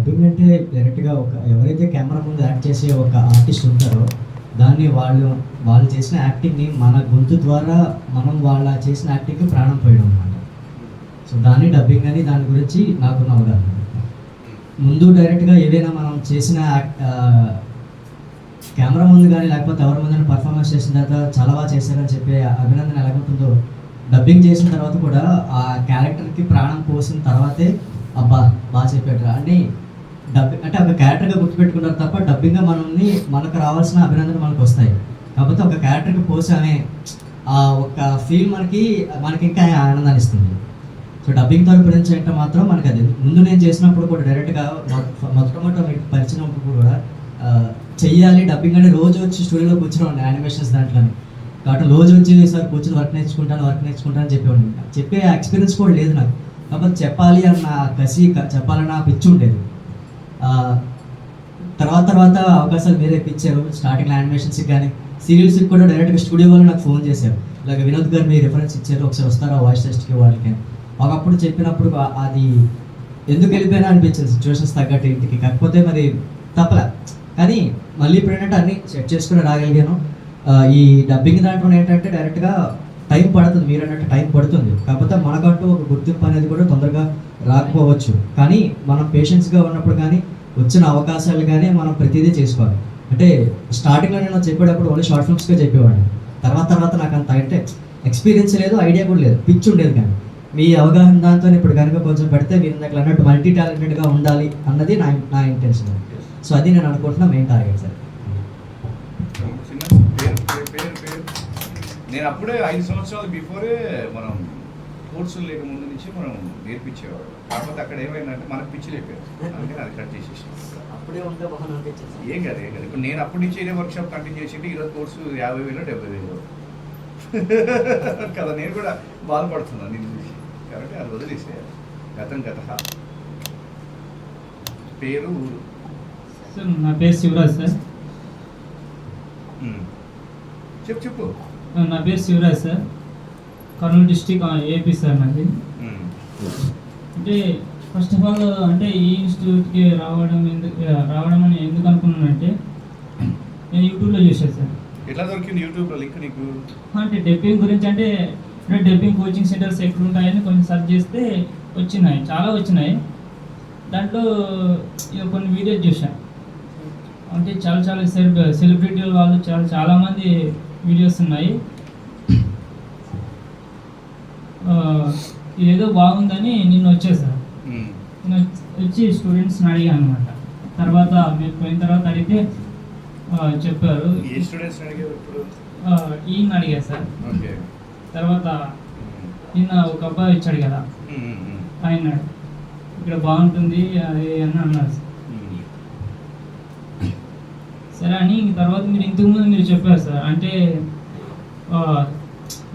Dubbing అంటే డైరెక్ట్గా ఎవరైతే కెమెరా ముందు యాక్ట్ చేసే ఒక ఆర్టిస్ట్ ఉంటారో దాన్ని వాళ్ళు చేసిన యాక్టింగ్ని మన గొంతు ద్వారా మనం వాళ్ళ చేసిన యాక్టింగ్కి ప్రాణం పోయడం అనమాట. సో దాన్ని డబ్బింగ్ అని, దాని గురించి నాకున్న అవగాహన. ముందు డైరెక్ట్గా ఏదైనా మనం చేసిన కెమెరా ముందు కానీ లేకపోతే ఎవరి ముందు పర్ఫార్మెన్స్ చేసిన తర్వాత చాలా బాగా చేశారని చెప్పే అభినందన ఎలాగుంటుందో, డబ్బింగ్ చేసిన తర్వాత కూడా ఆ క్యారెక్టర్కి ప్రాణం పోసిన తర్వాతే అబ్బా బాగా చెప్పాడు అని డబ్బింగ్ అంటే ఒక క్యారెక్టర్గా గుర్తుపెట్టుకున్నారు తప్ప డబ్బింగ్గా మనకు రావాల్సిన అభినందన మనకు వస్తాయి. కాకపోతే ఒక క్యారెక్టర్కి పోసామే ఆ ఒక ఫీల్ మనకి ఇంకా ఆనందాన్ని ఇస్తుంది. సో డబ్బింగ్ తరపు గురించి అంటే మాత్రం మనకి అది ముందు నేను చేసినప్పుడు కూడా డైరెక్ట్గా మొట్టమొదటి మీకు పరిచినప్పుడు కూడా చెయ్యాలి డబ్బింగ్ అంటే రోజు వచ్చి స్టూడియోలో కూర్చుని యానిమేషన్స్ దాంట్లోని కాబట్టి రోజు వచ్చి సార్ కూర్చొని వర్క్ నేర్చుకుంటాను అని చెప్పేవాడిని. చెప్పే ఎక్స్పీరియన్స్ కూడా లేదు నాకు. కాకపోతే చెప్పాలి అన్న కసి, చెప్పాలన్న పిచ్చి ఉండేది. తర్వాత అవకాశాలు మీరే ఇప్పించారు. స్టార్టింగ్లో యానిమేషన్స్కి కానీ సీరియల్స్కి కూడా డైరెక్ట్గా స్టూడియో వాళ్ళు నాకు ఫోన్ చేశారు. ఇలాగ వినోద్ గారు మీ రిఫరెన్స్ ఇచ్చారు, ఒకసారి వస్తారా వాయిస్ టెస్ట్కి వాళ్ళకి. ఒకప్పుడు చెప్పినప్పుడు అది ఎందుకు వెళ్ళిపోయినా అనిపించింది సిచ్యువేషన్స్ తగ్గట్టు ఇంటికి. కాకపోతే మరి తప్పలే, కానీ మళ్ళీ ఇప్పుడు ఏంటంటే అన్నీ సెట్ చేసుకుని రాగలిగాను. ఈ డబ్బింగ్ దాంట్లో ఏంటంటే డైరెక్ట్గా టైం పడుతుంది, మీరు అన్నట్టు టైం పడుతుంది. కాకపోతే మనకంటూ ఒక గుర్తింపు అనేది కూడా తొందరగా రాకపోవచ్చు. కానీ మనం పేషెన్స్గా ఉన్నప్పుడు కానీ వచ్చిన అవకాశాలు కానీ మనం ప్రతిదీ చేసుకోవాలి. అంటే స్టార్టింగ్లో నేను చెప్పేటప్పుడు ఓన్లీ షార్ట్ ఫిల్మ్స్గా చెప్పేవాడిని. తర్వాత నాకు అంత అంటే ఎక్స్పీరియన్స్ లేదు, ఐడియా కూడా లేదు, పిచ్చి ఉండేది. కానీ మీ అవగాహన దాంతో ఇప్పుడు కనుక కొంచెం పెడితే మీరు ఇందాక అన్నట్టు మల్టీ టాలెంటెడ్గా ఉండాలి అన్నది నా ఇంటెన్షన్. సో అది నేను అనుకుంటున్నా మెయిన్ టార్గెట్ సార్. నేను అప్పుడే 5 సంవత్సరాలు బిఫోరే మనం కోర్సులు లేక ముందు నుంచి మనం నేర్పించేవాడు. కాకపోతే అక్కడ ఏమైందంటే మనకు పిచ్చి లేపారు, అందుకని అది కట్ చేసేసి ఏం కాదు. ఇప్పుడు నేను అప్పటి నుంచి ఇదే వర్క్షాప్ కంటిన్యూ చేసి ఈరోజు కోర్సు 50,000 70,000 కదా. నేను కూడా బాధపడుతున్నాను నేను చూసి, కాబట్టి అది వదిలేసేయాలి. గత పేరు ఊరు సార్. నా పేరు శివరాజ్ సార్. చెప్పు. నా పేరు Shivraj sir, Kurnool district, AP sir నాది. అంటే ఫస్ట్ ఆఫ్ ఆల్ అంటే ఈ ఇన్స్టిట్యూట్కి రావడం అని ఎందుకు అనుకున్నానంటే నేను యూట్యూబ్లో చూసాను సార్. ఎట్లా దొరికింది యూట్యూబ్లో లింక్ నీకు? అంటే డబ్బింగ్ గురించి, అంటే డబ్బింగ్ కోచింగ్ సెంటర్స్ ఎక్కడ ఉంటాయని కొంచెం సెర్చ్ చేస్తే చాలా వచ్చినాయి. దాంట్లో కొన్ని వీడియోస్ చూసాను. అంటే చాలా సెలబ్రిటీలు వాళ్ళు చాలామంది వీడియోస్ ఉన్నాయి. ఏదో బాగుందని నిన్న వచ్చేసాను. వచ్చి స్టూడెంట్స్ని అడిగాను అనమాట. తర్వాత మీరు పోయిన తర్వాత అడిగితే చెప్పారు. ఈయన అడిగారు సార్. తర్వాత నిన్న ఒక అబ్బాయి వచ్చాడు కదా, ఆయన ఇక్కడ బాగుంటుంది అది అని అన్నారు సార్. సరే అని తర్వాత మీరు ఇంతకుముందు మీరు చెప్పారు సార్. అంటే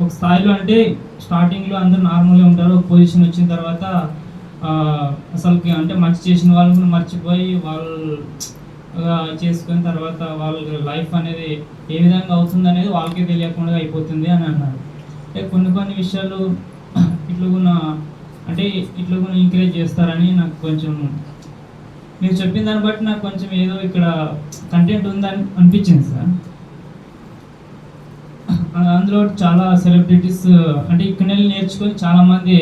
ఒక స్థాయిలో అంటే స్టార్టింగ్లో అందరూ నార్మల్గా ఉంటారు, ఒక పొజిషన్ వచ్చిన తర్వాత అసలుకి అంటే మంచి చేసిన వాళ్ళు కూడా మర్చిపోయి వాళ్ళు చేసుకున్న తర్వాత వాళ్ళ లైఫ్ అనేది ఏ విధంగా అవుతుంది అనేది వాళ్ళకే తెలియకుండా అయిపోతుంది అని అన్నారు. అంటే కొన్ని విషయాలు ఇట్లా కూడా ఎంకరేజ్ చేస్తారని నాకు కొంచెం మీరు చెప్పిన దాన్ని బట్టి నాకు కొంచెం ఏదో ఇక్కడ కంటెంట్ ఉందని అనిపించింది సార్. అందులో చాలా సెలబ్రిటీస్ అంటే ఇక్కడ వెళ్ళి నేర్చుకొని చాలామంది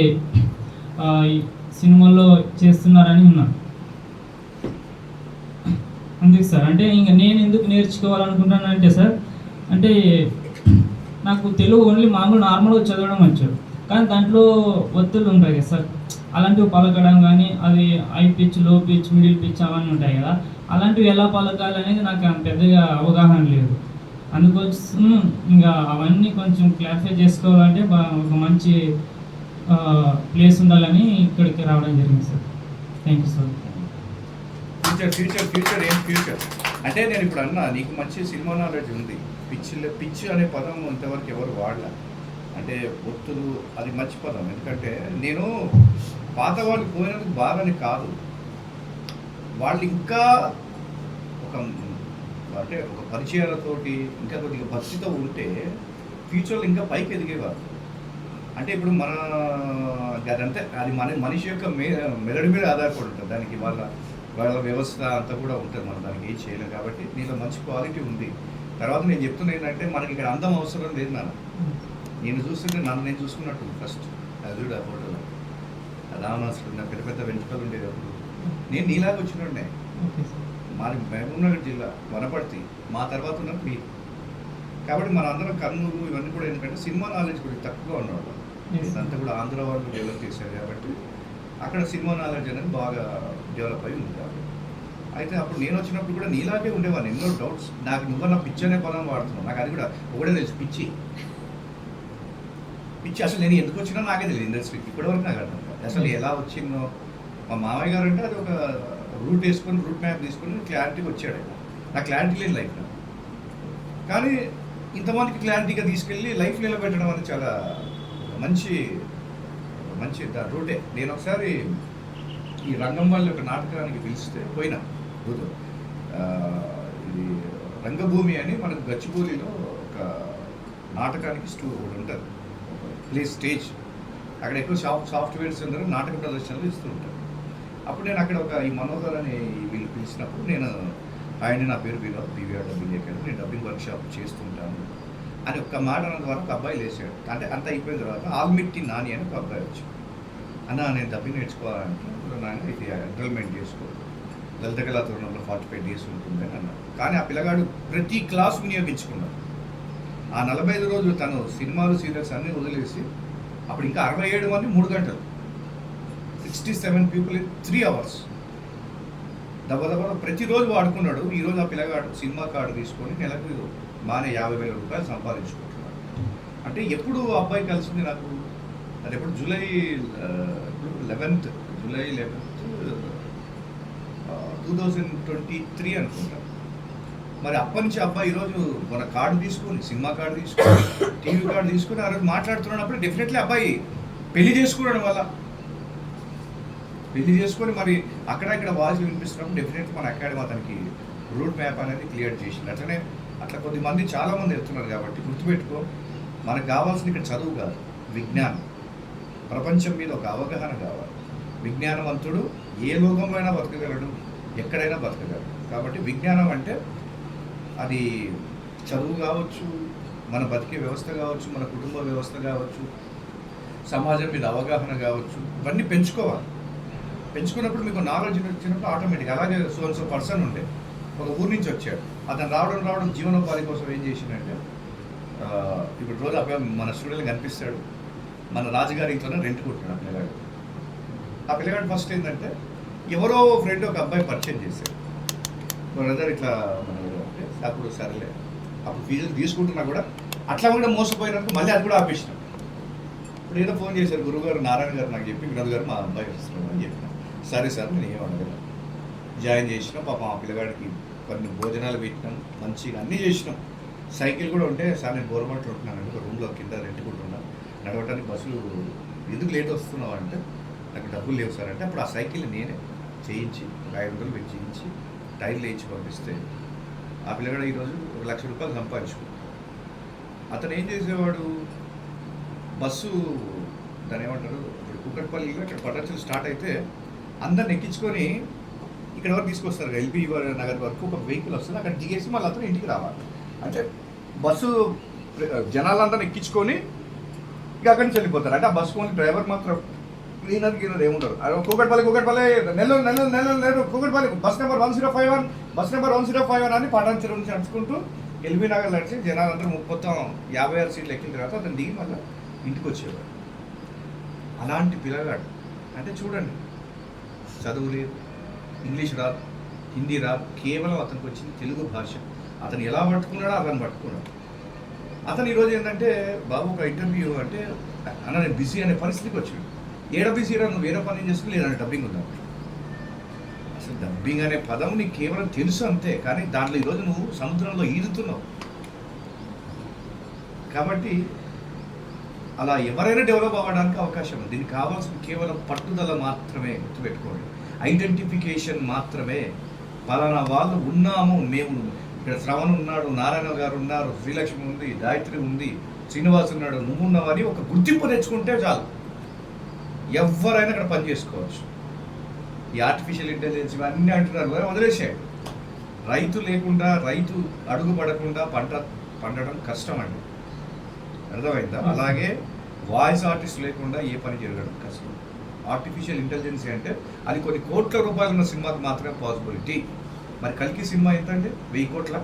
సినిమాల్లో చేస్తున్నారని ఉన్నా. అందుకు సార్ అంటే ఇంకా నేను ఎందుకు నేర్చుకోవాలనుకుంటానంటే సార్, అంటే నాకు తెలుగు ఓన్లీ నార్మల్గా చదవడం వచ్చు, కానీ దాంట్లో ఒత్తులు ఉంటాయి కదా సార్, అలాంటివి పలకడం కానీ అది హై పిచ్, లో పిచ్, మిడిల్ పిచ్ అవన్నీ ఉంటాయి కదా, అలాంటివి ఎలా పలకాలి అనేది నాకు పెద్దగా అవగాహన లేదు. అందుకోసం ఇంకా అవన్నీ కొంచెం క్లారిఫై చేసుకోవాలంటే ఒక మంచి ప్లేస్ ఉండాలని ఇక్కడికి రావడం జరిగింది sir. Thank you sir. Future అంటే నేను ఇప్పుడు అన్నా నీకు మంచి సినిమా నాలెడ్జ్ ఉంది. పిచ్ అనే పదం ఇంతవరకు ఎవరు వాడలే. అంటే ఒత్తులు అది మంచి పదం. ఎందుకంటే నేను పాత వాళ్ళు పోయినందుకు బాగానే కాదు, వాళ్ళు ఇంకా ఒక పరిచయాలతోటి ఇంకా కొద్దిగా భక్తితో ఉంటే ఫ్యూచర్లో ఇంకా పైకి ఎదిగేవారు. అంటే ఇప్పుడు అదంతే అది మనిషి యొక్క మెదడు మీద ఆధారపడి ఉంటుంది. దానికి వాళ్ళ వాళ్ళ వ్యవస్థ అంతా కూడా ఉంటుంది, మనం దానికి ఏం చేయలేం. కాబట్టి నీలో మంచి క్వాలిటీ ఉంది. తర్వాత నేను చెప్తున్నా ఏంటంటే మనకి ఇక్కడ అందం అవసరం లేదు నాన్న. నేను చూస్తుంటే నన్ను నేను చూసుకున్నట్టు ఫస్ట్ అది చూడ ఫోటోలో రావణాసుడు నా పెద్ద పెద్ద వెంట్రుకలు ఉండేది అప్పుడు. నేను నీలాగా వచ్చినండే. మాది మహబూబ్నగర్ జిల్లా వనపర్తి, మా తర్వాత ఉన్నది మీరు. కాబట్టి మన అందరం కర్నూలు ఇవన్నీ కూడా ఎందుకంటే సినిమా నాలెడ్జ్ గురించి తక్కువగా ఉన్నవాళ్ళు. ఇదంతా కూడా ఆంధ్ర వాళ్ళు డెవలప్ చేశారు కాబట్టి అక్కడ సినిమా నాలెడ్జ్ అనేది బాగా డెవలప్ అయి ఉంది. కాబట్టి అయితే అప్పుడు నేను వచ్చినప్పుడు కూడా నీలాగే ఉండేవాడిని. ఎన్నో డౌట్స్. నాకు నువ్వన్న పిచ్చి అనే పదం వాడుతున్నావు. నాకు అది కూడా ఒకటే తెలుసు, పిచ్చి పిచ్చి. అసలు నేను ఎందుకు వచ్చినా నాకే తెలియదు ఇండస్ట్రీకి. ఇప్పటివరకు నాకు అర్థం కాదు అసలు ఎలా వచ్చిందో. మా మామయ్య గారు అంటే అది ఒక రూట్ వేసుకొని రూట్ మ్యాప్ తీసుకొని క్లారిటీగా వచ్చాడు. నాకు క్లారిటీ లేదు లైఫ్లో. కానీ ఇంతమందికి క్లారిటీగా తీసుకెళ్ళి లైఫ్ నిలబెట్టడం అనేది చాలా మంచి మంచి రూటే. నేను ఒకసారి ఈ రంగం వాళ్ళ ఒక నాటకానికి పిలిస్తే పోయినా రోజు. ఇది రంగభూమి అని మనకు గచ్చిబౌలిలో ఒక నాటకానికి ఒకటి ఉంటుంది, ప్లే స్టేజ్. అక్కడ ఎక్కువ సాఫ్ట్వేర్స్ అందరూ నాటక ప్రదర్శనలు ఇస్తూ ఉంటారు. అప్పుడు నేను అక్కడ ఈ మనోహర్ అని వీళ్ళు పిలిచినప్పుడు నేను ఆయన నా పేరు వినోద్, పీవీఆర్ డబ్బింగ్ అకాడమీ, నేను డబ్బింగ్ వర్క్షాప్ చేస్తుంటాను అని ఒక్క మాట అన్న ద్వారా ఒక అబ్బాయి లేచాడు. అంటే అంత అయిపోయిన తర్వాత ఆల్మిట్టి నాని అని ఒక అబ్బాయి వచ్చాడు. అన్న నేను డబ్బింగ్ నేర్చుకోవాలంటే నాన్న ఇది ఎన్రోల్మెంట్ చేసుకో, దళిత కళాతోరణంలో 45 days ఉంటుంది అని అన్నాడు. కానీ ఆ పిల్లగాడు ప్రతి క్లాస్ వినియోగించుకున్నాడు. ఆ 45 రోజులు తను సినిమాలు సీరియల్స్ అన్నీ వదిలేసి అప్పుడు ఇంకా 67 మంది 3 గంటలు, 67 people in 3 hours దెబ్బ ప్రతిరోజు వాడుకున్నాడు. ఈరోజు ఆ పిల్లగాడు సినిమా కార్డు తీసుకొని నెలకు బాగానే 50,000 రూపాయలు సంపాదించుకుంటున్నాడు. అంటే ఎప్పుడు అబ్బాయి కలిసింది నాకు, అది ఎప్పుడు జూలై 11th 2023 అనుకుంటా. మరి అప్పటి నుంచి అబ్బాయి ఈరోజు మన కార్డు తీసుకొని, సినిమా కార్డు తీసుకొని, టీవీ కార్డు తీసుకొని ఆ రోజు మాట్లాడుతున్నప్పుడు డెఫినెట్లీ అబ్బాయి పెళ్లి చేసుకున్నాడు. వల్ల పెళ్లి చేసుకొని మరి అక్కడ ఇక్కడ వాయిస్ వినిపిస్తున్నప్పుడు డెఫినెట్లీ మన అకాడమీ అతనికి రూట్ మ్యాప్ అనేది క్లియర్ చేసింది. అట్లనే అట్లా కొద్దిమంది చాలామంది వెళ్తున్నారు. కాబట్టి గుర్తుపెట్టుకో, మనకు కావాల్సింది ఇక్కడ చదువు కాదు, విజ్ఞానం. ప్రపంచం మీద ఒక అవగాహన కావాలి. విజ్ఞానవంతుడు ఏ లోకంలో అయినా బతకగలడు, ఎక్కడైనా బతకగలడు. కాబట్టి విజ్ఞానం అంటే అది చదువు కావచ్చు, మన బతికే వ్యవస్థ కావచ్చు, మన కుటుంబ వ్యవస్థ కావచ్చు, సమాజం మీద అవగాహన కావచ్చు, ఇవన్నీ పెంచుకోవాలి. పెంచుకున్నప్పుడు మీకు నాలెడ్జ్ వచ్చినప్పుడు ఆటోమేటిక్. అలాగే సో పర్సన్ ఉండే ఒక ఊరి నుంచి వచ్చాడు. అతను రావడం జీవనోపాధి కోసం ఏం చేసిందంటే ఇప్పుడు రోజు మన స్టూడెంట్ కనిపిస్తాడు, మన రాజుగారి ఇంట్లోనే రెంట్ కొట్టాడు ఆ పిల్లగాడు. ఫస్ట్ ఏంటంటే ఎవరో ఫ్రెండ్ ఒక అబ్బాయి పరిచయం చేశాడు, బ్రదర్ ఇట్లా మన అంటే అప్పుడు సరేలే, అప్పుడు ఫీజులు తీసుకుంటున్నా కూడా అట్లా కూడా మోసపోయినందుకు మళ్ళీ అది కూడా ఆపేసినాం. ఇప్పుడు ఏదో ఫోన్ చేశారు, గురువుగారు నారాయణ గారు నాకు చెప్పి వినోద్ గారు మా అబ్బాయి వస్తున్నాడు అని చెప్పిన. సరే సార్ నేను ఏమనగలను, జాయిన్ చేసినాం. పాపం ఆ పిల్లగాడికి కొన్ని భోజనాలు పెట్టినాం, మంచిగా అన్నీ చేసినాం. సైకిల్ కూడా ఉంటే సార్ నేను గవర్నమెంట్లో ఉంటున్నాను, ఒక రూమ్లో కింద రెంట్కుంటున్నాను, నడవటానికి బస్సులు ఎందుకు లేట్ వస్తున్నావు అంటే నాకు డబ్బులు లేవు సార్ అంటే అప్పుడు ఆ సైకిల్ నేనే చేయించి 500 పెట్టి చేయించి టైర్లు వేయించి పంపిస్తే ఆ పిల్లగాడు ఈరోజు 1,00,000 రూపాయలు సంపాదించుకున్నాడు. అతను ఏం చేసేవాడు, బస్సు దాని ఏమంటారు ఇప్పుడు కూకట్పల్లిలో ఇక్కడ పటాచులు స్టార్ట్ అయితే అందరిని ఎక్కించుకొని ఇక్కడ వరకు తీసుకొస్తారు. ఎల్బీ నగర్ వరకు ఒక వెహికల్ వస్తుంది, అక్కడ దిగేసి మళ్ళీ అతను ఇంటికి రావాలి. అంటే బస్సు జనాలందరిని ఎక్కించుకొని ఇక అక్కడి నుంచి వెళ్ళిపోతారు. అంటే ఆ బస్సు ఓన్లీ డ్రైవర్ మాత్రం, క్లీనర్ ఏముంటారు. కూకట్పల్లి నెల్లూరు కూకట్పల్లి బస్ నెంబర్ 105 అని పటాన్చెరు నుంచి నడుచుకుంటూ ఎల్బీ నగర్ నడిచి జనాలందరూ మొత్తం 56 సీట్లు ఎక్కిన తర్వాత అతను దిగి మళ్ళీ ఇంటికి వచ్చేవాడు. అలాంటి పిల్లగాడు. అంటే చూడండి, చదువు లేదు, ఇంగ్లీష్ రాదు, హిందీ రాదు, కేవలం అతనికి వచ్చింది తెలుగు భాష. అతను ఎలా పట్టుకున్నాడో అతను పట్టుకున్నాడు. అతను ఈరోజు ఏంటంటే బాబు ఒక ఇంటర్వ్యూ అంటే అన్న నేను బిజీ అనే పరిస్థితికి వచ్చాడు. ఏడ బిజీ రా, నువ్వు వేరే పని చేసుకుని లేదంటే డబ్బింగ్ ఉందా. అసలు డబ్బింగ్ అనే పదం నీకు కేవలం తెలుసు అంతే, కానీ దాంట్లో ఈరోజు నువ్వు సముద్రంలో ఈదుతున్నావు. కాబట్టి అలా ఎవరైనా డెవలప్ అవ్వడానికి అవకాశం ఉంది. దీనికి కావాల్సిన కేవలం పట్టుదల మాత్రమే. గుర్తుపెట్టుకోండి, ఐడెంటిఫికేషన్ మాత్రమే. పలానా వాళ్ళు ఉన్నాము, మేము ఇక్కడ శ్రవణ్ ఉన్నాడు, నారాయణ గారు ఉన్నారు, శ్రీలక్ష్మి ఉంది, గాయత్రి ఉంది, శ్రీనివాస్ ఉన్నాడు, నువ్వు ఉన్నావని ఒక గుర్తింపు తెచ్చుకుంటే చాలు, ఎవరైనా ఇక్కడ పని చేసుకోవచ్చు. ఈ ఆర్టిఫిషియల్ ఇంటెలిజెన్స్ ఇవన్నీ అంటున్నారు కదా, వదిలేసాడు. రైతు లేకుండా, రైతు అడుగు పడకుండా పంట పండడం కష్టం అండి, అర్థమైందా? అలాగే వాయిస్ ఆర్టిస్ట్ లేకుండా ఏ పని జరగడం కష్టం. ఆర్టిఫిషియల్ ఇంటెలిజెన్స్ అంటే అది కొన్ని కోట్ల రూపాయలు ఉన్న సినిమాకి మాత్రమే పాసిబిలిటీ. మరి కల్కి సినిమా ఎంత అండి? 1000 కోట్ల.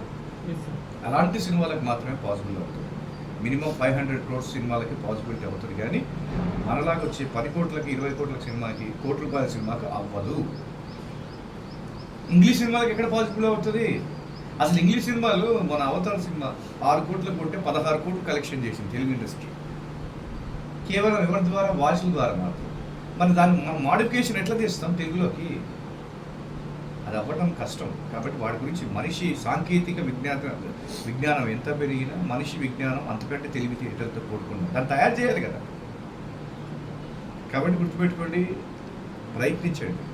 అలాంటి సినిమాలకు మాత్రమే పాసిబుల్ అవుతుంది. మినిమం 500 crores సినిమాలకి పాసిబిలిటీ అవుతుంది, కానీ మనలాగా వచ్చే 10 కోట్లకి 20 కోట్ల సినిమాకి, కోటి రూపాయల సినిమాకి అవ్వదు. ఇంగ్లీష్ సినిమాలకి ఎక్కడ పాసిబుల్ అవుతుంది? అసలు ఇంగ్లీష్ సినిమాలు, మన అవతార్ సినిమా 6 కోట్లకు కొంటే 16 కోట్లు కలెక్షన్ చేసింది తెలుగు ఇండస్ట్రీ. కేవలం ఎవరి ద్వారా? వాయిస్ల ద్వారా మాత్రం. మరి దాన్ని మనం మోడిఫికేషన్ ఎట్లా తీస్తాం తెలుగులోకి? అది అవ్వడం కష్టం. కాబట్టి వాటి గురించి మనిషి సాంకేతిక విజ్ఞానం ఎంత పెరిగినా మనిషి విజ్ఞానం అంతకంటే తెలివితేటలతో కూడుకున్నాం. దాన్ని తయారు చేయాలి కదా. కాబట్టి గుర్తుపెట్టుకోండి, ప్రయత్నించండి.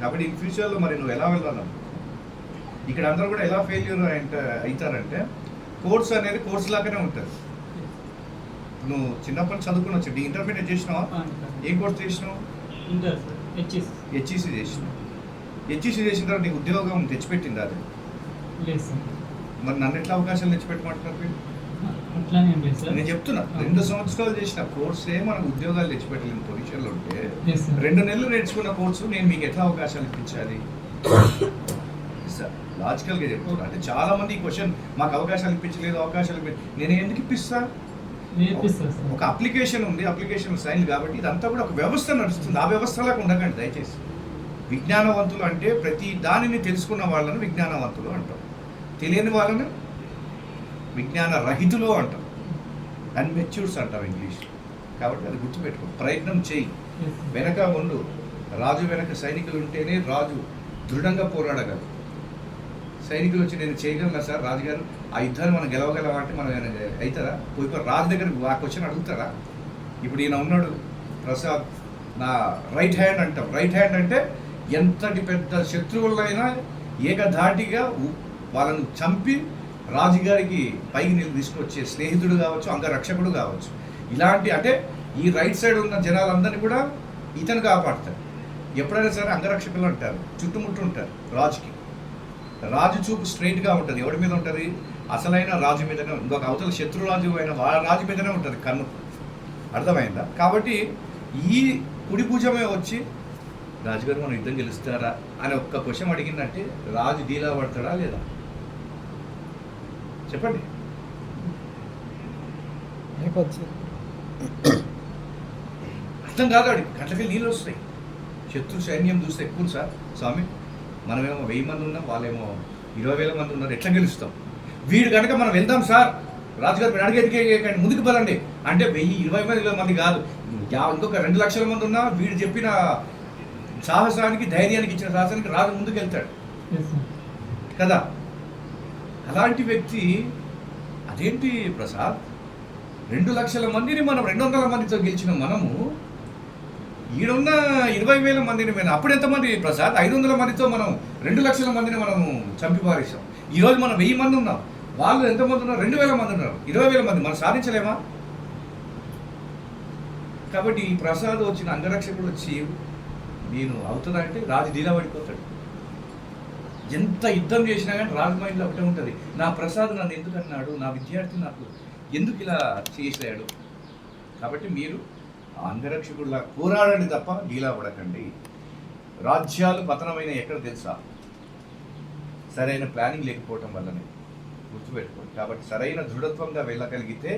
కాబట్టి ఇన్ ఫ్యూచర్లో మరి నువ్వు ఎలా వెళ్ళాలి? ఇక్కడ అందరూ కూడా ఎలా ఫెయిల్యూర్ అవుతారంటే, కోర్స్ అనేది కోర్స్ లాగానే ఉంటుంది. నువ్వు చిన్నప్పటి చదువుకుని వచ్చి ఇంటర్మీడియట్ చేసినావా? ఏం కోర్స్ చేసినావు? హెచ్ఈసి చేసినావు. హెచ్ఈసి చేసిన తర్వాత నీకు ఉద్యోగం తెచ్చిపెట్టింది అది? మరి నన్ను ఎట్లా అవకాశాలు తెచ్చిపెట్టమంటున్నారు? నేను చెప్తున్నా, 2 సంవత్సరాలు చేసిన కోర్సే మనకు ఉద్యోగాలు తెచ్చిపెట్టలేని పొజిషన్లో ఉంటే 2 నెలలు నేర్చుకున్న కోర్సు నేను మీకు ఎట్లా అవకాశాలు ఇప్పించాలి? లాజికల్గా చెప్తున్నా. అంటే చాలా మంది ఈ క్వశ్చన్, మాకు అవకాశాలు ఇప్పించలేదు, నేను ఎందుకు ఇప్పిస్తా? ఒక అప్లికేషన్ ఉంది, అప్లికేషన్ సైన్ కాబట్టి ఇదంతా కూడా ఒక వ్యవస్థ నడుస్తుంది. ఆ వ్యవస్థలాగా ఉండకండి దయచేసి. విజ్ఞానవంతులు అంటే ప్రతి దానిని తెలుసుకున్న వాళ్ళను విజ్ఞానవంతులు అంటాం, తెలియని వాళ్ళను విజ్ఞాన రహితులు అంటాం, అన్మెచ్యూర్స్ అంటాం ఇంగ్లీష్లో. కాబట్టి అది గుర్తుపెట్టుకో, ప్రయత్నం చేయి, వెనక ఉండు. రాజు వెనక సైనికులు ఉంటేనే రాజు దృఢంగా పోరాడగలరు. సైనికులు వచ్చి నేను చేయగలనా సార్ రాజుగారు, ఆ యుద్ధాన్ని మనం గెలవగలమా అంటే మనం అవుతారా? పోయి రాజు దగ్గర ఆ క్వశ్చన్ అడుగుతారా? ఇప్పుడు ఈయన ఉన్నాడు ప్రసాద్, నా రైట్ హ్యాండ్ అంటాం. రైట్ హ్యాండ్ అంటే ఎంతటి పెద్ద శత్రువులైనా ఏకధాటిగా వాళ్ళను చంపి రాజుగారికి పైకి తీసుకొచ్చే స్నేహితుడు కావచ్చు, అంగరక్షకుడు కావచ్చు. ఇలాంటి అంటే ఈ రైట్ సైడ్ ఉన్న జనాలందరినీ కూడా ఇతను కాపాడతాడు. ఎప్పుడైనా సరే అంగరక్షకులు అంటారు, చుట్టుముట్టు ఉంటారు రాజుకి. రాజు చూపు స్ట్రైట్గా ఉంటుంది. ఎవరి మీద ఉంటుంది? అసలైన రాజు మీదనే. ఇంకొక అవతల శత్రురాజు అయిన వాళ్ళ రాజు మీదనే ఉంటుంది కన్ను. అర్థమైందా? కాబట్టి ఈ కుడి భుజమే వచ్చి రాజుగారు మనం యుద్ధం గెలుస్తారా అని ఒక్క క్వశ్చన్ అడిగిందంటే రాజు డీలా పడతాడా లేదా? చెప్పండి. అర్థం కాదు, వాడికి కంటకి నీళ్ళు వస్తాయి. శత్రు సైన్యం చూస్తే ఎక్కువ సార్ స్వామి, మనమేమో 1000 మంది ఉన్నాం, వాళ్ళేమో 20,000 మంది ఉన్నారు, ఎట్లా గెలుస్తాం? వీడు కనుక మనం వెళ్దాం సార్, రాజుగారు మీరు అడిగేది ముందుకు పదండి అంటే 20,000 మంది కాదు, ఇంకొక 2 లక్షల మంది ఉన్నా వీడు చెప్పిన సాహసానికి, ధైర్యానికి ఇచ్చిన సాహసానికి రాజు ముందుకు వెళ్తాడు కదా. అలాంటి వ్యక్తి అదేంటి ప్రసాద్, 2 లక్షల మందిని మనం 200 మందితో గెలిచిన మనము ఈడున్న 20,000 మందిని మేము అప్పుడు ఎంతమంది ప్రసాద్? 500 మందితో మనం 2 లక్షల మందిని మనము చంపి పారేసాం. ఈరోజు మనం 1000 మంది ఉన్నాం, వాళ్ళు ఎంతమంది ఉన్నారు? 2,000 మంది ఉన్నారు. 20,000 మంది మనం సాధించలేమా? కాబట్టి ఈ ప్రసాద్ వచ్చిన అంగరక్షకుడు వచ్చి నేను అవుతుందా అంటే రాజు డీలా పడిపోతాడు. ఎంత యుద్ధం చేసినా కానీ రాజు మైండ్లో ఒకటే ఉంటుంది, నా ప్రసాద్ నన్ను ఎందుకు అన్నాడు, నా విద్యార్థి నాకు ఎందుకు ఇలా చేశాడు. కాబట్టి మీరు అంగరక్షకుడిలా పోరాడండి తప్ప డీలా పడకండి. రాజ్యాలు పతనమైన ఎక్కడ తెలుసా? సరైన ప్లానింగ్ లేకపోవటం వల్లనే, గుర్తుపెట్టుకోండి. కాబట్టి సరైన దృఢత్వంగా వెళ్ళగలిగితే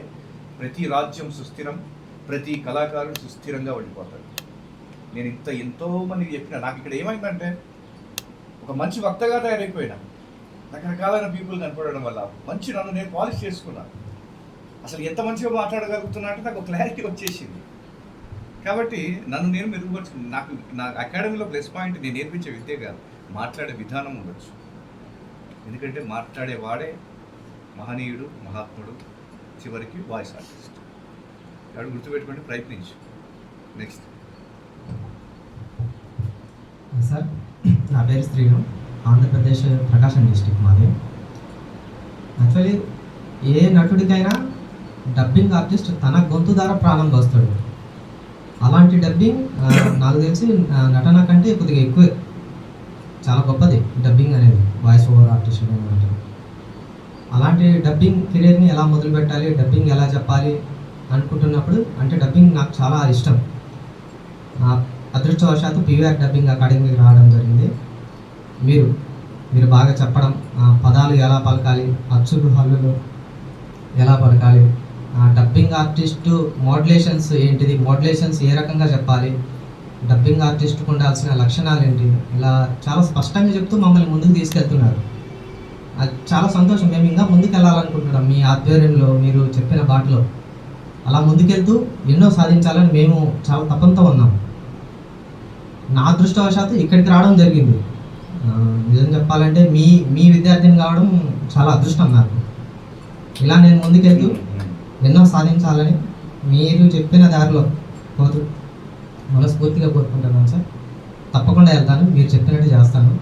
ప్రతి రాజ్యం సుస్థిరం, ప్రతి కళాకారుడు సుస్థిరంగా ఉండిపోతాడు. నేను ఎంతో మందికి చెప్పిన, నాకు ఇక్కడ ఏమైందంటే ఒక మంచి వక్తగా తయారైపోయినా, రకరకాలైన పీపుల్ కనపడడం వల్ల మంచి నన్ను నేను పాలిష్ చేసుకున్నాను. అసలు ఎంత మంచిగా మాట్లాడగలుగుతున్నా అంటే నాకు క్లారిటీ వచ్చేసింది. కాబట్టి నన్ను నేను మెరుగుపరుచుకున్నాను. నాకు నా అకాడమీలో ప్లస్ పాయింట్ నేను నేర్పించే విద్య కాదు, మాట్లాడే విధానం ఉండొచ్చు. ఎందుకంటే మాట్లాడేవాడే మహనీయుడు, మహాత్ముడు, చివరికి వాయిస్ ఆర్టిస్ట్. కాబట్టి గుర్తుపెట్టుకోండి, ప్రయత్నించు. నెక్స్ట్ సార్, నా పేరు శ్రీను, ఆంధ్రప్రదేశ్ ప్రకాశం డిస్టిక్ మాది. యాక్చువల్లీ ఏ నటుడికైనా డబ్బింగ్ ఆర్టిస్ట్ తన గొంతు ద్వారా ప్రాణంగా వస్తాడు. అలాంటి డబ్బింగ్ నాకు తెలిసి నటన కంటే కొద్దిగా ఎక్కువే చాలా గొప్పది డబ్బింగ్ అనేది, వాయిస్ ఓవర్ ఆర్టిస్ట్ అంటే. అలాంటి డబ్బింగ్ కెరీర్ని ఎలా మొదలు పెట్టాలి, డబ్బింగ్ ఎలా చెప్పాలి అనుకుంటున్నప్పుడు అంటే డబ్బింగ్ నాకు చాలా ఇష్టం. అదృష్టవశాత్తు పీవీఆర్ డబ్బింగ్ అకాడమీకి రావడం జరిగింది. మీరు బాగా చెప్పడం, పదాలు ఎలా పలకాలి, అచ్చులు హల్లులు ఎలా పలకాలి, డబ్బింగ్ ఆర్టిస్టు మోడ్యులేషన్స్ ఏంటిది, మోడ్యులేషన్స్ ఏ రకంగా చెప్పాలి, డబ్బింగ్ ఆర్టిస్ట్కి ఉండాల్సిన లక్షణాలు ఏంటి, ఇలా చాలా స్పష్టంగా చెప్తూ మమ్మల్ని ముందుకు తీసుకెళ్తున్నారు. అది చాలా సంతోషం. మేము ఇంకా ముందుకు వెళ్ళాలనుకుంటున్నాం మీ ఆధ్వర్యంలో, మీరు చెప్పిన బాటలో అలా ముందుకెళ్తూ ఎన్నో సాధించాలని మేము చాలా తపంతో ఉన్నాం. నా అదృష్టవశాత్తు ఇక్కడికి రావడం జరిగింది. నిజం చెప్పాలంటే మీ విద్యార్థిని కావడం చాలా అదృష్టం నాకు. ఇలా నేను ముందుకెళ్తూ ఎన్నో సాధించాలని మీరు చెప్పిన దారిలో పోతూ మనస్ఫూర్తిగా కోరుకుంటున్నాను సార్. తప్పకుండా వెళ్తాను, మీరు చెప్పినట్టు చేస్తాను.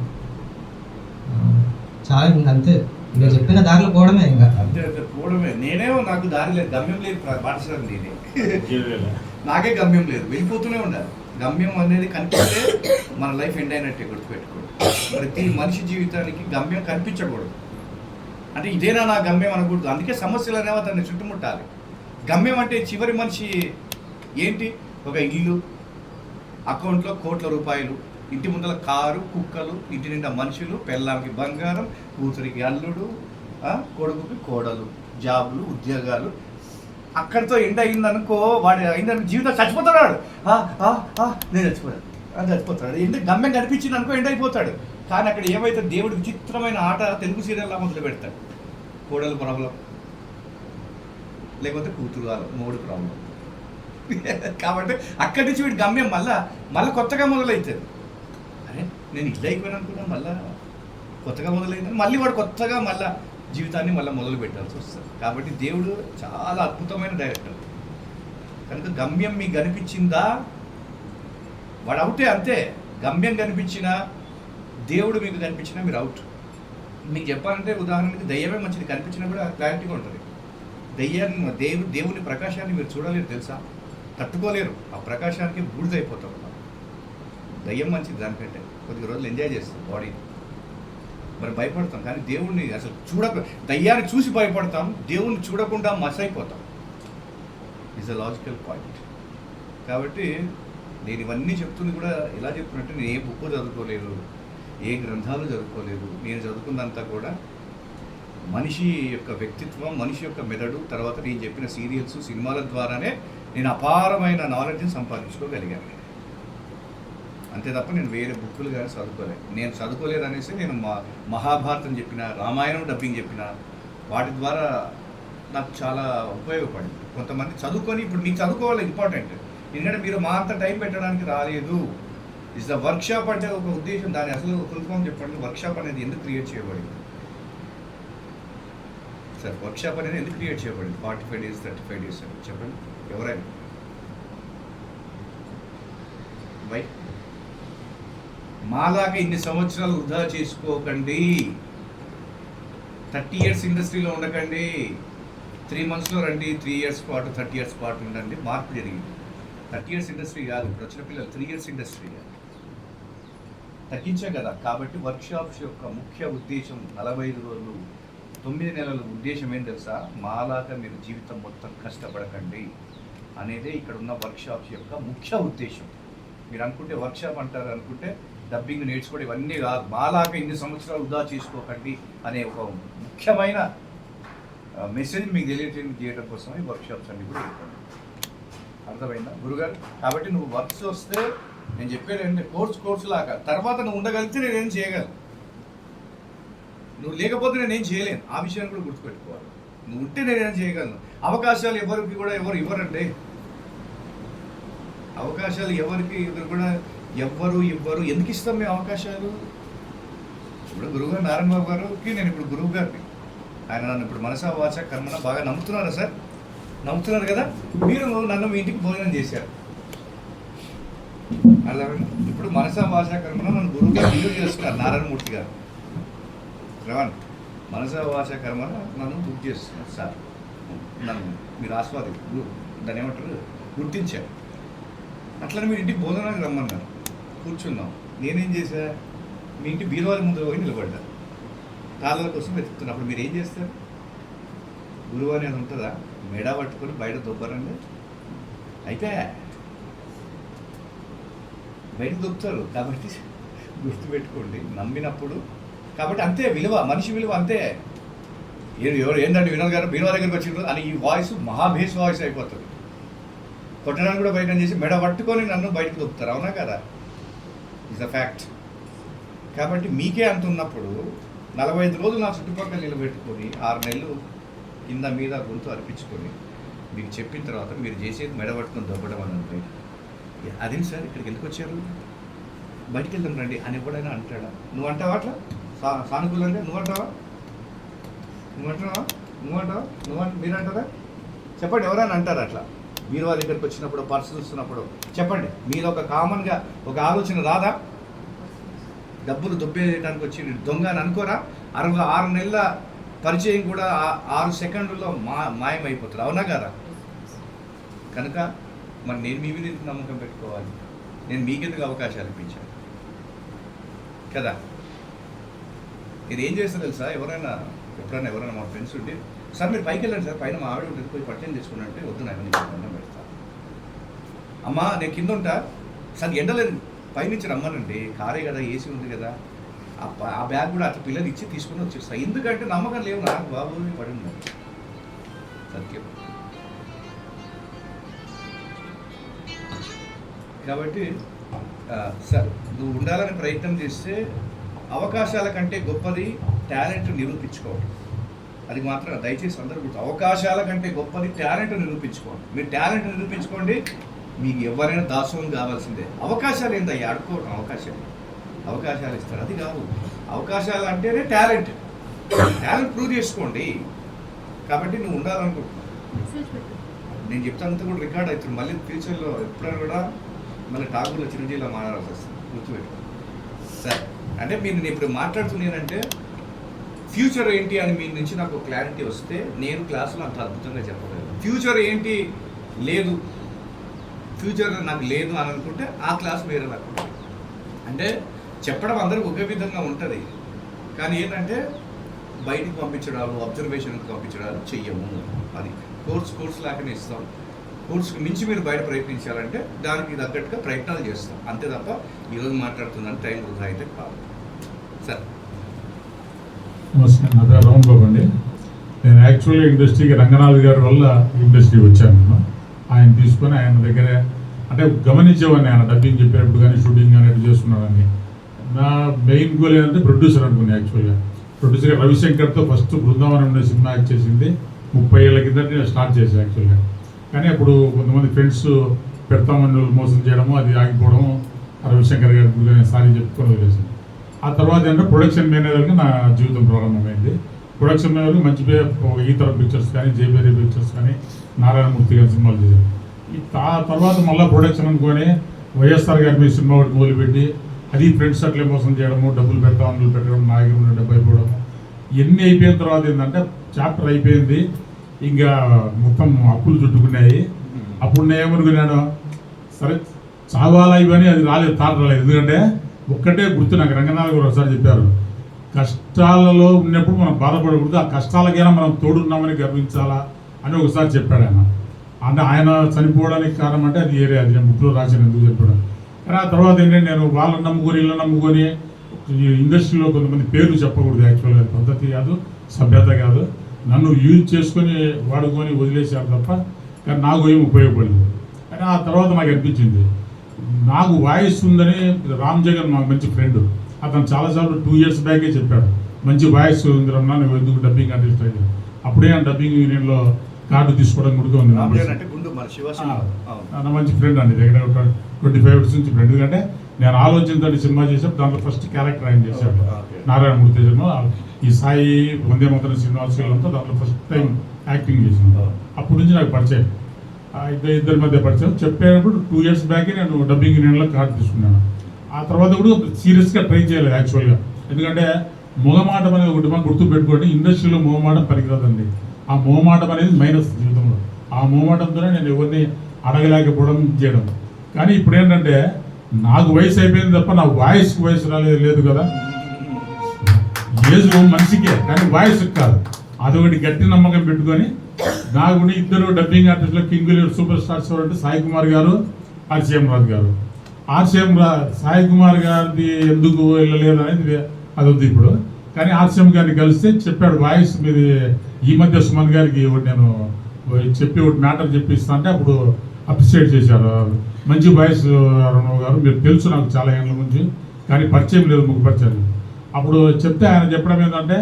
చాలా అంతే, మీరు చెప్పిన దారిలో పోవడమే ఇంకా అంతే పోవడమే. నేనేమో నాకు దారి లేదు, గమ్యం లేదు. పాఠశాల నేనే నాకే గమ్యం లేదు, వెళ్ళిపోతూనే ఉండాలి. గమ్యం అనేది కనిపిస్తే మన లైఫ్ ఎండ్ అయినట్టే, గుర్తుపెట్టుకోండి. ప్రతి మనిషి జీవితానికి గమ్యం కనిపించకూడదు. అంటే ఇదేనా నా గమ్యం అనకూడదు. అందుకే సమస్యలు అనేవి అతన్ని చుట్టుముట్టాలి. గమ్యం అంటే చివరి మనిషి ఏంటి, ఒక ఇల్లు, అకౌంట్లో కోట్ల రూపాయలు, ఇంటి ముందర కారు, కుక్కలు, ఇంటి నిండా మనుషులు, పెళ్ళాంకి బంగారం, కూతురికి అల్లుడు, కొడుకుకి కోడలు, జాబులు, ఉద్యోగాలు. అక్కడితో ఎండ్ అయిందనుకో, వాడు అయిందనుకో జీవితం చచ్చిపోతాడు. నేను చచ్చిపోతాడు. ఎందుకు గమ్యం కనిపించింది అనుకో ఎండ్ అయిపోతాడు. కానీ అక్కడ ఏమైతే దేవుడు విచిత్రమైన ఆట తెలుగు సీరియల్లా మొదలు పెడతాడు. కోడలు ప్రాబ్లం, లేకపోతే కూతురు మూడు ప్రాబ్లం. కాబట్టి అక్కడి నుంచి వీడి గమ్యం మళ్ళీ కొత్తగా మొదలవుతుంది. అరే నేను ఇట్లా అయిపోయాను అనుకున్నాను, మళ్ళీ కొత్తగా మొదలైందని మళ్ళీ వాడు కొత్తగా మళ్ళీ జీవితాన్ని మొదలు పెట్టాల్సి వస్తుంది. కాబట్టి దేవుడు చాలా అద్భుతమైన డైరెక్టర్. కనుక గమ్యం మీకు కనిపించిందా, వాడు అవుటే అంతే. గమ్యం కనిపించినా, దేవుడు మీకు కనిపించినా మీరు అవుట్. మీకు చెప్పాలంటే ఉదాహరణకి దయ్యమే మంచిది కనిపించినా కూడా క్లారిటీగా ఉంటుంది. దయ్యాన్ని దేవుని ప్రకాశాన్ని మీరు చూడలేరు, తెలుసా, తట్టుకోలేరు. ఆ ప్రకాశానికి బూడిదైపోతారు. దయ్యం మంచిది దానికంటే, కొద్ది రోజులు ఎంజాయ్ చేస్తాం బాడీ, మరి భయపడతాం. కానీ దేవుణ్ణి అసలు దయ్యాన్ని చూసి భయపడతాం, దేవుణ్ణి చూడకుండా మసైపోతాం. Is a logical point. కాబట్టి నేను ఇవన్నీ చెప్తుంది కూడా ఎలా చెప్తున్నట్టు, నేను ఏ బుక్ చదువుకోలేదు, ఏ గ్రంథాలు చదువుకోలేదు. నేను చదువుకున్నంతా కూడా మనిషి యొక్క వ్యక్తిత్వం, మనిషి యొక్క మెదడు, తర్వాత నేను చెప్పిన సీరియల్స్, సినిమాల ద్వారానే నేను అపారమైన నాలెడ్జ్ని సంపాదించుకోగలిగాను. అంతే తప్ప నేను వేరే బుక్కులు కానీ చదువుకోలేదు. నేను చదువుకోలేదు అనేసి నేను మహాభారతం చెప్పిన, రామాయణం డబ్బింగ్ చెప్పిన, వాటి ద్వారా నాకు చాలా ఉపయోగపడింది. కొంతమంది చదువుకొని, ఇప్పుడు మీకు చదువుకోవాలి ఇంపార్టెంట్, ఎందుకంటే మీరు మా అంత టైం పెట్టడానికి రాలేదు. ఇస్ ద వర్క్షాప్ అంటే ఒక ఉద్దేశం, దాని అసలు ఫుల్ ఫామ్ చెప్పండి. వర్క్షాప్ అనేది ఎందుకు క్రియేట్ చేయబడింది సార్? వర్క్షాప్ అనేది ఎందుకు క్రియేట్ చేయబడింది? 45 days 35 days అని చెప్పండి ఎవరైనా. బై మాలాగా ఇన్ని సంవత్సరాలు వృధా చేసుకోకండి. 30 years ఇండస్ట్రీలో ఉండకండి. 3 monthsలో రండి, 3 years పాటు 30 years పాటు ఉండండి. మార్పు జరిగింది. 30 years ఇండస్ట్రీ కాదు, ఇప్పుడు వచ్చిన పిల్లలు 3 years ఇండస్ట్రీ కాదు, తగ్గించే కదా. కాబట్టి వర్క్షాప్స్ యొక్క ముఖ్య ఉద్దేశం 45 రోజులు 9 నెలల ఉద్దేశం ఏం తెలుసా? మాలాగా మీరు జీవితం మొత్తం కష్టపడకండి అనేదే ఇక్కడ ఉన్న వర్క్షాప్స్ యొక్క ముఖ్య ఉద్దేశం. మీరు అనుకుంటే వర్క్షాప్ అంటారు అనుకుంటే డబ్బింగ్ నేర్చుకోవడం ఇవన్నీ కాదు. మాలాగా ఇన్ని సంవత్సరాలు వృధా చేసుకోకండి అనే ఒక ముఖ్యమైన మెసేజ్ మీకు తెలియజేయడం కోసం ఈ వర్క్షాప్స్ అన్ని కూడా చెప్పండి. అర్థమైందా గురుగారు? కాబట్టి నువ్వు వర్క్స్ వస్తే నేను చెప్పేది ఏంటంటే కోర్సు లాగా, తర్వాత నువ్వు ఉండగలిగితే నేనేం చేయగలను, నువ్వు లేకపోతే నేనేం చేయలేను. ఆ విషయాన్ని కూడా గుర్తుపెట్టుకోవాలి. నువ్వు ఉంటే నేనేం చేయగలను. అవకాశాలు ఎవరికి కూడా ఎవరు ఇవ్వరండి. అవకాశాలు ఎవరికి కూడా ఎవ్వరు ఇవ్వరు. ఎందుకు ఇస్తాం మేము అవకాశాలు? ఇప్పుడు గురువుగారు నారాయణ బాబు గారికి నేను ఇప్పుడు గురువు గారిని, ఆయన నన్ను ఇప్పుడు మనసా వాచ కర్మన బాగా నమ్ముతున్నారా సార్? నమ్ముతున్నారు కదా. మీరు నన్ను మీ ఇంటికి భోజనం చేశారు, అలా ఇప్పుడు మనసా వాచ కర్మన నన్ను గురువు గారు బిల్లు చేస్తున్నారు. నారాయణమూర్తి గారు రవణ్ మనసా వాచ కర్మన నన్ను బుక్ చేస్తున్నారు సార్. నన్ను మీరు దాన్ని ఏమంటారు గుర్తించారు. అట్లనే మీరు ఇంటికి భోజనానికి రమ్మన్నారు, కూర్చున్నాం. నేనేం చేశా? మీ ఇంటి బీరువాల ముందు పోయి నిలబడ్డారు, తాళాల కోసం వెతుకుతున్నప్పుడు మీరు ఏం చేస్తారు? గురువు అనేది ఉంటుందా? మెడ పట్టుకొని బయట దొబ్బరండి, అయితే బయట దొబ్బుతారు. కాబట్టి గుర్తుపెట్టుకోండి, నమ్మినప్పుడు కాబట్టి అంతే విలువ, మనిషి విలువ అంతే. ఎవరు ఏంటంటే వినోద్ గారు బీరువా దగ్గరికి వచ్చిండ్రు అని ఈ వాయిస్ మహాభేస్ వాయిస్ అయిపోతుంది. కొట్టడానికి కూడా బయట చేసి మెడ పట్టుకొని నన్ను బయటకు దొబ్బుతారు, అవునా కదా? Is a fact. కాబట్టి మీకే అంత ఉన్నప్పుడు 45 రోజులు నా చుట్టుపక్కల నిలబెట్టుకొని 6 నెలలు కింద మీద గొంతు అర్పించుకొని మీకు చెప్పిన తర్వాత మీరు చేసేది మెడ పట్టుకొని దొబ్బడం అని అంటే అదేంటి సార్ ఇక్కడికి ఎందుకు వచ్చారు, బయటికి వెళ్దాం రండి అని ఎవడైనా అంటాడా? నువ్వు అంటావా అట్లా సానుకూలంగా? నువ్వు అంటావా? మీరు అంటారా? చెప్పండి, ఎవరైనా అంటారా అట్లా? మీరు వాళ్ళ దగ్గరికి వచ్చినప్పుడు, పర్సు చూస్తున్నప్పుడు చెప్పండి, మీరు ఒక కామన్గా ఒక ఆలోచన రాదా? డబ్బులు దొబ్బేయడానికి వచ్చి దొంగ అని అనుకోరా? 6 నెలల పరిచయం కూడా 6 సెకండ్లలో మాయమైపోతుంది, అవునా కదా? కనుక మరి నేను మీ మీద ఎందుకు నమ్మకం పెట్టుకోవాలి? నేను మీకెందుకు అవకాశాలు ఇప్పించాను కదా? మీరు ఏం చేస్తారు తెలుసా? ఎవరైనా మా ఫ్రెండ్స్ ఉంటే, సార్ మీరు పైకి వెళ్ళండి సార్, పైన మా ఆవిడ ఉంటుంది, పోయి పట్టేం చేసుకున్నట్టే, వద్దు నాకు నీకు దండం పెడతా, అమ్మా నేను కింద ఉంటా సార్, ఎండలేదు పైనుంచి రమ్మనండి, కారే కదా, ఏసీ ఉంది కదా, ఆ బ్యాగ్ కూడా అట్లా పిల్లలు ఇచ్చి తీసుకుని వచ్చేస్తా. ఎందుకంటే నమ్మకం లేవు నాకు, బాబు పడి ఉన్నారు. సత్యం. కాబట్టి సార్ నువ్వు ఉండాలని ప్రయత్నం చేస్తే అవకాశాల కంటే గొప్పది టాలెంట్ నిరూపించుకోవడం. అది మాత్రం దయచేసి అందరూ గుర్తు, అవకాశాల కంటే గొప్పది టాలెంట్ నిరూపించుకోండి. మీరు టాలెంట్ నిరూపించుకోండి, మీకు ఎవరైనా దాసోహం కావాల్సిందే. అవకాశాలు ఏంటయ్యా అడుకోవడం, అవకాశాలు ఇస్తారు, అది కాదు. అవకాశాలు అంటేనే టాలెంట్ ప్రూవ్ చేసుకోండి. కాబట్టి నువ్వు ఉండాలనుకుంటున్నావు, నేను చెప్తానంతా కూడా రికార్డ్ అవుతుంది. మళ్ళీ ఫ్యూచర్లో ఎప్పుడైనా కూడా మళ్ళీ ఠాగూర్లో చిరంజీవిలో మాట్లాడాల్సి వస్తుంది, గుర్తుపెట్టుకో. సరే, అంటే నేను ఇప్పుడు మాట్లాడుతున్నానంటే ఫ్యూచర్ ఏంటి అని మీ నుంచి నాకు క్లారిటీ వస్తే నేను క్లాసులో అంత అద్భుతంగా చెప్పగలను. ఫ్యూచర్ ఏంటి లేదు, ఫ్యూచర్ నాకు లేదు అని అనుకుంటే ఆ క్లాస్ వేరే అనుకుంటా. అంటే చెప్పడం అందరికి ఒకే విధంగా ఉంటుంది, కానీ ఏంటంటే బయటికి పంపించడాలు, అబ్జర్వేషన్కి పంపించడాలు చెయ్యము. అది కోర్స్ లాగానే ఇస్తాం. కోర్సుకి మించి మీరు బయట ప్రయత్నించాలంటే దానికి తగ్గట్టుగా ప్రయత్నాలు చేస్తాం, అంతే తప్ప ఈరోజు మాట్లాడుతున్నాను టైం వృధా అయితే కాదు. సరే, నమస్కారం, నా పేరు రామ్ బాబు అండి. నేను యాక్చువల్గా ఇండస్ట్రీకి రంగనాథ్ గారి వల్ల ఇండస్ట్రీకి వచ్చాను. నేను ఆయన తీసుకొని ఆయన దగ్గర అంటే గమనించేవాడిని, ఆయన డబ్బింగ్ చెప్పేటప్పుడు కానీ షూటింగ్ కానీ అట్లా చేస్తున్నాడని. నా మెయిన్ గోల్ ఏంటంటే ప్రొడ్యూసర్ అనుకున్నాను. యాక్చువల్గా ప్రొడ్యూసర్గా రవిశంకర్తో ఫస్ట్ బృందావనం ఉండే సినిమా యాక్ట్ చేసింది 30 ఏళ్ళ కింద నేను స్టార్ట్ చేశాను యాక్చువల్గా. కానీ అప్పుడు కొంతమంది ఫ్రెండ్స్ పెడతామని మోసం చేయడము, అది ఆగిపోవడము, రవిశంకర్ గారికి సారీ చెప్పుకొని వదిలేసింది. ఆ తర్వాత ఏంటంటే ప్రొడక్షన్ మేనేజర్గా నా జీవితం ప్రారంభమైంది. ప్రొడక్షన్ మేనేజర్గా మంచి ఈతర పిక్చర్స్ కానీ, జేబేరీ పిక్చర్స్ కానీ, నారాయణమూర్తి గారి సినిమాలు చేశాను. తర్వాత మళ్ళీ ప్రొడక్షన్ అనుకొని వైఎస్ఆర్ గారి మీద సినిమా ఒకటి మొదలుపెట్టి అది ఫ్రెండ్స్ అట్లే మోసం చేయడము, డబ్బులు పెట్టడం, పెట్టడం, నా దగ్గర ఉన్న డబ్బు అయిపోవడము, ఇవన్నీ అయిపోయిన తర్వాత ఏంటంటే చాప్టర్ అయిపోయింది, ఇంకా మొత్తం అప్పులు చుట్టుకున్నాయి. అప్పుడు నేను ఏమనుకున్నాను, సరే చావాలా ఇవన్నీ, అది రాలేదు, రాలేదు. ఎందుకంటే ఒక్కటే గుర్తు నాకు రంగనాథ్ గారు ఒకసారి చెప్పారు, కష్టాలలో ఉన్నప్పుడు మనం బాధపడకూడదు, ఆ కష్టాలకైనా మనం తోడున్నామని గర్వించాలా అని ఒకసారి చెప్పాడు ఆయన. అంటే ఆయన చనిపోవడానికి కారణం అంటే అది ఏరే, అది నేను బుక్లో రాశాను ఎందుకు చెప్పాడు. కానీ ఆ తర్వాత ఏంటంటే నేను వాళ్ళని నమ్ముకొని ఇళ్ళని నమ్ముకొని ఇండస్ట్రీలో కొంతమంది పేర్లు చెప్పకూడదు, యాక్చువల్గా పద్ధతి కాదు, సభ్యత కాదు. నన్ను యూజ్ చేసుకొని వాడుకొని వదిలేశారు తప్ప, కానీ నాకు ఏం ఉపయోగపడలేదు. కానీ ఆ తర్వాత నాకు అనిపించింది, నాకు వాయిస్ ఉందని రామ్ జగన్ మాకు మంచి ఫ్రెండ్, అతను చాలాసార్లు 2 years బ్యాకే చెప్పాడు, మంచి వాయిస్ ఉంది రమ్మా, నువ్వు ఎందుకు డబ్బింగ్ ఆర్టిస్ట్ అయ్యాను. అప్పుడే ఆ డబ్బింగ్ యూనియన్లో కార్డు తీసుకోవడం కూడా ఉంది. నా మంచి ఫ్రెండ్ అండి, దగ్గర 25 years నుంచి ఫ్రెండ్. ఎందుకంటే నేను ఆలోచనతో సినిమా చేసాను, దాంట్లో ఫస్ట్ క్యారెక్టర్ ఆయన చేశాడు, నారాయణమూర్తి సినిమా. ఈ సాయి వందే మాతరం శ్రీనివాసంతో దాంట్లో ఫస్ట్ టైం యాక్టింగ్ చేసాను. అప్పటి నుంచి నాకు పరిచయం, ఇద్దరి మధ్య పరిచయం. చెప్పేటప్పుడు 2 years బ్యాకే నేను డబ్బింగ్ యూనియన్లో కార్డు తీసుకున్నాను. ఆ తర్వాత కూడా సీరియస్గా ట్రై చేయలేదు యాక్చువల్గా. ఎందుకంటే మొగమాటం అనేది ఒకటి మనం గుర్తుపెట్టుకోండి, ఇండస్ట్రీలో మొగమాటం పనికిరాదండి. ఆ మొగమాటం అనేది మైనస్ జీవితంలో. ఆ మొగమాటంతోనే నేను ఎవరిని అడగలేకపోవడం చేయడం. కానీ ఇప్పుడు ఏంటంటే నాకు వయసు అయిపోయింది తప్ప నా వాయిస్కి వయసు లేదు కదా. ఏజ్ మనిషికే కానీ వాయిస్ కాదు. అదొకటి గట్టి నమ్మకం పెట్టుకొని నాకు ఇద్దరు డబ్బింగ్ ఆర్టిస్టులు కింగ్ సూపర్ స్టార్స్ అంటే సాయి కుమార్ గారు, ఆర్సీఎం రాజు గారు. సాయి కుమార్ గారిది ఎందుకు వెళ్ళలేదు అనేది అది ఉంది ఇప్పుడు. కానీ ఆర్సీఎం గారిని కలిస్తే చెప్పాడు వాయిస్ మీది ఈ మధ్య సుమన్ గారికి నేను చెప్పి ఒకటి మ్యాటర్ చెప్పిస్తా అంటే అప్పుడు అప్రిషియేట్ చేశారు. మంచి వాయిస్ రణవ్ గారు, మీరు తెలుసు నాకు చాలా ఏళ్ళ నుంచి, కానీ పరిచయం లేదు, ముగ్గు పరిచయం. అప్పుడు చెప్తే ఆయన చెప్పడం ఏంటంటే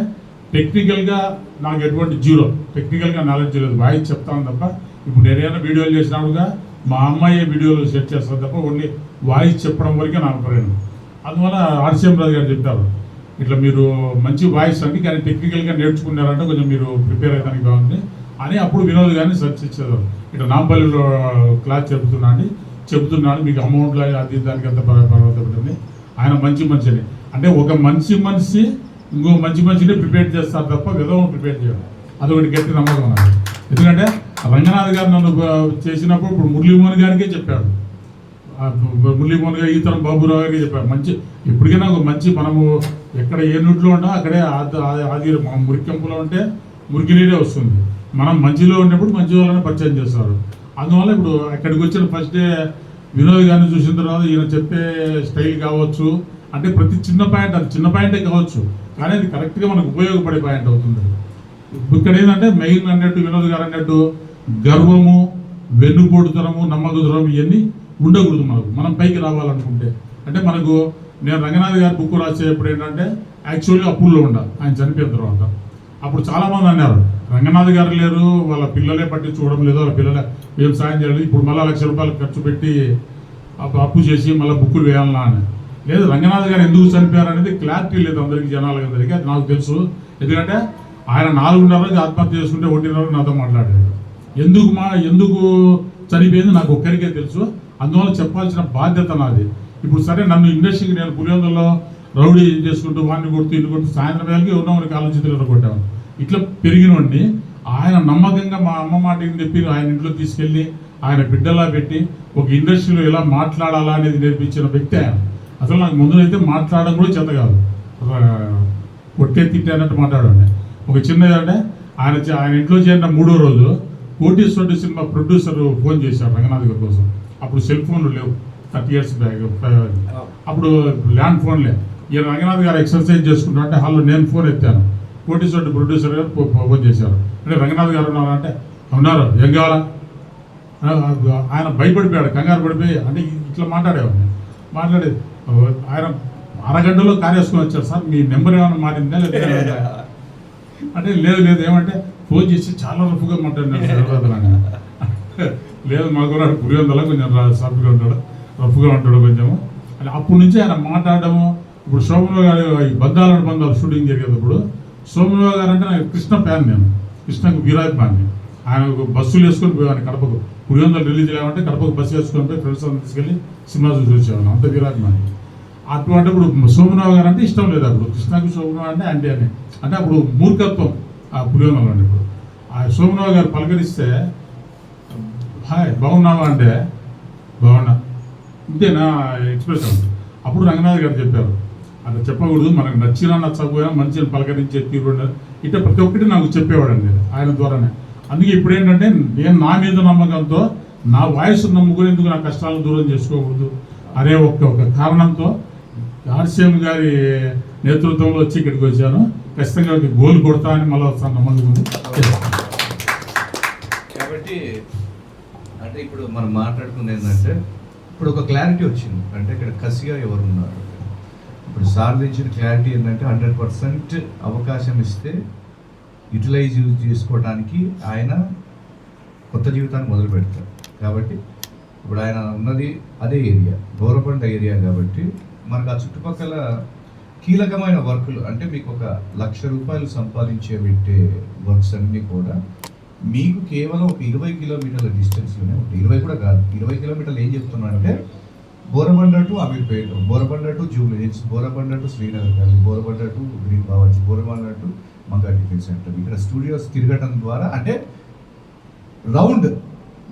టెక్నికల్గా నాకు ఎటువంటి జీరో, టెక్నికల్గా నాలెడ్జ్ లేదు, వాయిస్ చెప్తాను తప్ప. ఇప్పుడు నేనేమైనా వీడియోలు చేసినప్పుడుగా మా అమ్మాయి వీడియోలు సెట్ చేస్తాను తప్ప ఓన్లీ వాయిస్ చెప్పడం వరకే నాకు ప్రయాణం. అందువల్ల ఆర్సీఎం రాజు గారు చెప్పారు ఇట్లా మీరు మంచి వాయిస్ అండి కానీ టెక్నికల్గా నేర్చుకున్నారంటే కొంచెం మీరు ప్రిపేర్ అయ్యడానికి బాగుంది అని అప్పుడు వినోద్ గారిని సెర్చ్ ఇచ్చారు. ఇట్లా నాంపల్లిలో క్లాస్ చెబుతున్నాడు మీకు అమౌంట్లో అది దానికి అంత పర్వతపడింది. ఆయన మంచి మనిషిని అంటే ఒక మంచి మనిషి ఇంకో మంచి మనిషిని ప్రిపేర్ చేస్తారు తప్ప విధవం ప్రిపేర్ చేయాలి. అదొకటి గట్టి నమ్మకం నాకు. ఎందుకంటే రంగనాథ్ గారు నన్ను చేసినప్పుడు ఇప్పుడు మురళీమోహన్ గారికే చెప్పాడు, మురళీమోహన్ గారు ఈతరం బాబురావు గారికి చెప్పాడు. మంచి ఎప్పటికైనా ఒక మంచి మనము ఎక్కడ ఏ నూట్లో ఉంటామో అక్కడే ఆది మనం మురికెంపులో ఉంటే మురికి నీరే వస్తుంది. మనం మంచిలో ఉన్నప్పుడు మంచి వాళ్ళని పరిచయం చేస్తారు. అందువల్ల ఇప్పుడు అక్కడికి వచ్చిన ఫస్ట్ డే వినోద్ గారిని చూసిన తర్వాత ఈయన చెప్పే స్టైల్ కావచ్చు, అంటే ప్రతి చిన్న పాయింట్ అది చిన్న పాయింటే కావచ్చు కానీ అది కరెక్ట్గా మనకు ఉపయోగపడే పాయింట్ అవుతుంది. ఇక్కడ ఏంటంటే మెయిన్ అన్నట్టు వినోద్ గారు అన్నట్టు గర్వము, వెన్నుపోటుతనము, నమ్మకదనం ఇవన్నీ ఉండకూడదు మనం పైకి రావాలనుకుంటే. అంటే మనకు నేను రంగనాథ్ గారి బుక్ రాసేటప్పుడు ఏంటంటే యాక్చువల్లీ అప్పుల్లో ఆయన చనిపోయిన తర్వాత అప్పుడు చాలామంది అన్నారు రంగనాథ్ గారు లేరు, వాళ్ళ పిల్లలే పట్టించుకోవడం లేదు, వాళ్ళ పిల్లలే ఏం సాయం చేయలేదు, ఇప్పుడు మళ్ళీ ₹1,00,000 ఖర్చు పెట్టి అప్పు చేసి మళ్ళీ బుక్కులు వేయాలన్నా అని. లేదు, రంగనాథ్ గారు ఎందుకు చనిపోయారు అనేది క్లారిటీ లేదు అందరికీ, జనాలందరికీ. అది నాకు తెలుసు. ఎందుకంటే ఆయన 4:30కి ఆత్మహత్య చేసుకుంటే 1:30కి నాతో మాట్లాడాడు. ఎందుకు చనిపోయింది నాకు ఒక్కరికే తెలుసు. అందువల్ల చెప్పాల్సిన బాధ్యత నాది. ఇప్పుడు సరే నన్ను ఇండస్ట్రీకి నేను పులివెందుల్లో రౌడీ చేసుకుంటూ వాడిని కొడుతూ ఇల్లు కొడుతూ సాయంత్రం వేళకి ఉన్నవాడికి ఆలోచించలేదు కొట్టాను. ఇట్లా పెరిగినవాడిని ఆయన నమ్మకంగా మా అమ్మ మాటకి చెప్పి ఆయన ఇంట్లో తీసుకెళ్ళి ఆయన బిడ్డలా పెట్టి ఒక ఇండస్ట్రీలో ఎలా మాట్లాడాలా అనేది నేర్పించిన వ్యక్తి ఆయన. అసలు నాకు ముందునైతే మాట్లాడడం కూడా చేత కాదు, కొట్టే తిట్టే అన్నట్టు మాట్లాడండి. ఒక చిన్నది అంటే ఆయన ఇంట్లో చేరిన 3వ రోజు కోటీశ్వరుడు సినిమా ప్రొడ్యూసర్ ఫోన్ చేశారు రంగనాథ్ గారి కోసం. అప్పుడు సెల్ ఫోన్లు లేవు, 30 years బ్యాక్. అప్పుడు ల్యాండ్ ఫోన్లే. ఈయన రంగనాథ్ గారు ఎక్సర్సైజ్ చేసుకుంటా అంటే హాల్లో నేను ఫోన్ ఎత్తాను. కోటీశ్వరుడు ప్రొడ్యూసర్ గారు ఫోన్ చేశారు. అంటే రంగనాథ్ గారు ఉన్నారా అంటే ఉన్నారు, ఏం కావాలా? ఆయన భయపడిపోయాడు, కంగారు పడిపోయి అంటే ఇట్లా మాట్లాడేది. ఆయన అరగంటలో కార్యేసుకొని వచ్చారు. సార్ మీ నెంబర్ ఏమైనా మారిందా లేదా అంటే లేదు ఏమంటే ఫోన్ చేసి చాలా రఫ్గా మాట్లాడినాడు. లేదు మాకు పులివెందుల కొంచెం సాఫ్ట్గా ఉంటాడు, రఫ్గా ఉంటాడు కొంచెము అని. అప్పటి నుంచి ఆయన మాట్లాడము. ఇప్పుడు శోభనరావు గారు ఈ బంధాలు షూటింగ్ జరిగేటప్పుడు శోభనరావు గారు అంటే నాకు కృష్ణ ఫ్యాన్, నేను కృష్ణకు వీరాభిమాని. ఆయన బస్సులు వేసుకొని పోయాను కడపకు, పులివెందులు రిలీజ్ లేవంటే కడపకు బస్సు వేసుకొని పోయి ఫ్రెండ్స్ అందరూ తీసుకెళ్ళి సినిమా చూసి వచ్చేవాళ్ళం, అంత వీరాభిమాని. అటువంటి ఇప్పుడు శోభనరావు గారు అంటే ఇష్టం లేదు. అప్పుడు కృష్ణకు శోభనరావు అంటే అంటే అప్పుడు మూర్ఖత్వం ఆ పులివెందులు అండి. ఇప్పుడు ఆ శోభనరావు గారు పలకరిస్తే హాయ్ బాగున్నావా అంటే బాగున్నా ఇంతేనా ఎక్స్ప్రెషన్. అప్పుడు రంగనాథ్ గారు చెప్పారు అట్లా చెప్పకూడదు, మనకు నచ్చినా నచ్చకపోయినా మంచిగా పలకరించే తీరు ఇట్లా ప్రతి ఒక్కటి నాకు చెప్పేవాడండి ఆయన ద్వారానే. అందుకే ఇప్పుడు ఏంటంటే నేను నా మీద నమ్మకంతో నా వాయిస్ నమ్ముకునేందుకు నా కష్టాలను దూరం చేసుకోకూడదు అనే ఒక కారణంతో ఆర్సీఎం గారి నేతృత్వంలో వచ్చి ఇక్కడికి వచ్చాను. ఖచ్చితంగా గోల్ కొడతా అని మళ్ళీ వస్తాను నమ్మకం ఉంది. కాబట్టి అంటే ఇప్పుడు మనం మాట్లాడుకుంది ఏంటంటే ఇప్పుడు ఒక క్లారిటీ వచ్చింది. అంటే ఇక్కడ కసిగా ఎవరు ఉన్నారు, ఇప్పుడు సాధించిన క్లారిటీ ఏంటంటే 100% అవకాశం ఇస్తే యూటిలైజ్ చేసుకోవడానికి ఆయన కొత్త జీవితాన్ని మొదలు పెడతారు. కాబట్టి ఇప్పుడు ఆయన ఉన్నది అదే ఏరియా, బోరబండ ఏరియా. కాబట్టి మనకు ఆ చుట్టుపక్కల కీలకమైన వర్కులు అంటే మీకు ఒక ₹1,00,000 సంపాదించే పెట్టే వర్క్స్ అన్నీ కూడా మీకు కేవలం ఒక 20 కిలోమీటర్ల డిస్టెన్స్లోనే ఉంటాయి. 20 కూడా కాదు, 20 కిలోమీటర్లు ఏం చెప్తున్నానంటే Borabanda to Ameerpet, Borabanda to Jubilee Hills, Borabanda to Srinagar కానీ, Borabanda to green Bawarchi, Borabanda to Manga tiffin centre. ఇక్కడ స్టూడియోస్ తిరగటం ద్వారా అంటే రౌండ్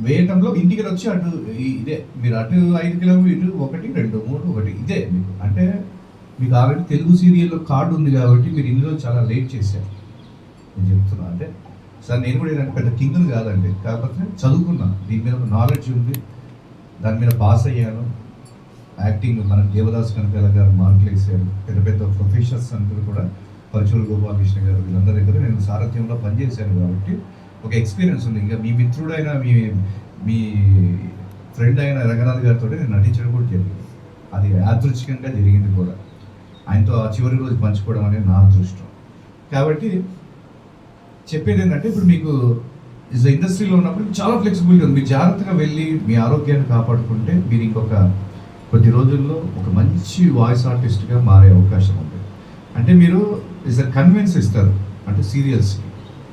వేయటంలో ఇంటికి వచ్చి అటు ఇదే మీరు అటు 5 కిలోమీటర్లు 1 2 3 1 ఇదే మీకు అంటే మీకు ఆల్రెడీ తెలుగు సీరియల్లో కార్డు ఉంది కాబట్టి మీరు ఇన్ని రోజులు చాలా లేట్ చేశారు. నేను చెప్తున్నా అంటే సార్ నేను కూడా ఏంటంటే పెద్ద కింగ్ని కాదండి, కాకపోతే చదువుకున్నాను, దీని మీద ఒక నాలెడ్జ్ ఉంది, దాని మీద పాస్ అయ్యాను. యాక్టింగ్ మన దేవదాస్ కనకాల గారు మార్కులు వేసారు, పెద్ద పెద్ద ప్రొఫెషనల్స్ అందరూ కూడా పరచూరు గోపాలకృష్ణ గారు వీళ్ళందరి దగ్గర నేను సారథ్యంలో పనిచేశాను కాబట్టి ఒక ఎక్స్పీరియన్స్ ఉంది. ఇంకా మీ మిత్రుడైన మీ ఫ్రెండ్ అయిన రంగనాథ్ గారితో నేను నటించడం కూడా జరిగింది, అది యాదృచ్ఛికంగా జరిగింది కూడా. ఆయనతో ఆ చివరి రోజు పంచుకోవడం అనేది నా అదృష్టం. కాబట్టి చెప్పేది ఏంటంటే ఇప్పుడు మీకు ఇండస్ట్రీలో ఉన్నప్పుడు చాలా ఫ్లెక్సిబిలిటీ ఉంది. మీరు జాగ్రత్తగా వెళ్ళి మీ ఆరోగ్యాన్ని కాపాడుకుంటే మీరు ఇంకొక కొద్ది రోజుల్లో ఒక మంచి వాయిస్ ఆర్టిస్ట్గా మారే అవకాశం ఉంది. అంటే మీరు కన్వెన్స్ ఇస్తారు అంటే సీరియల్స్కి.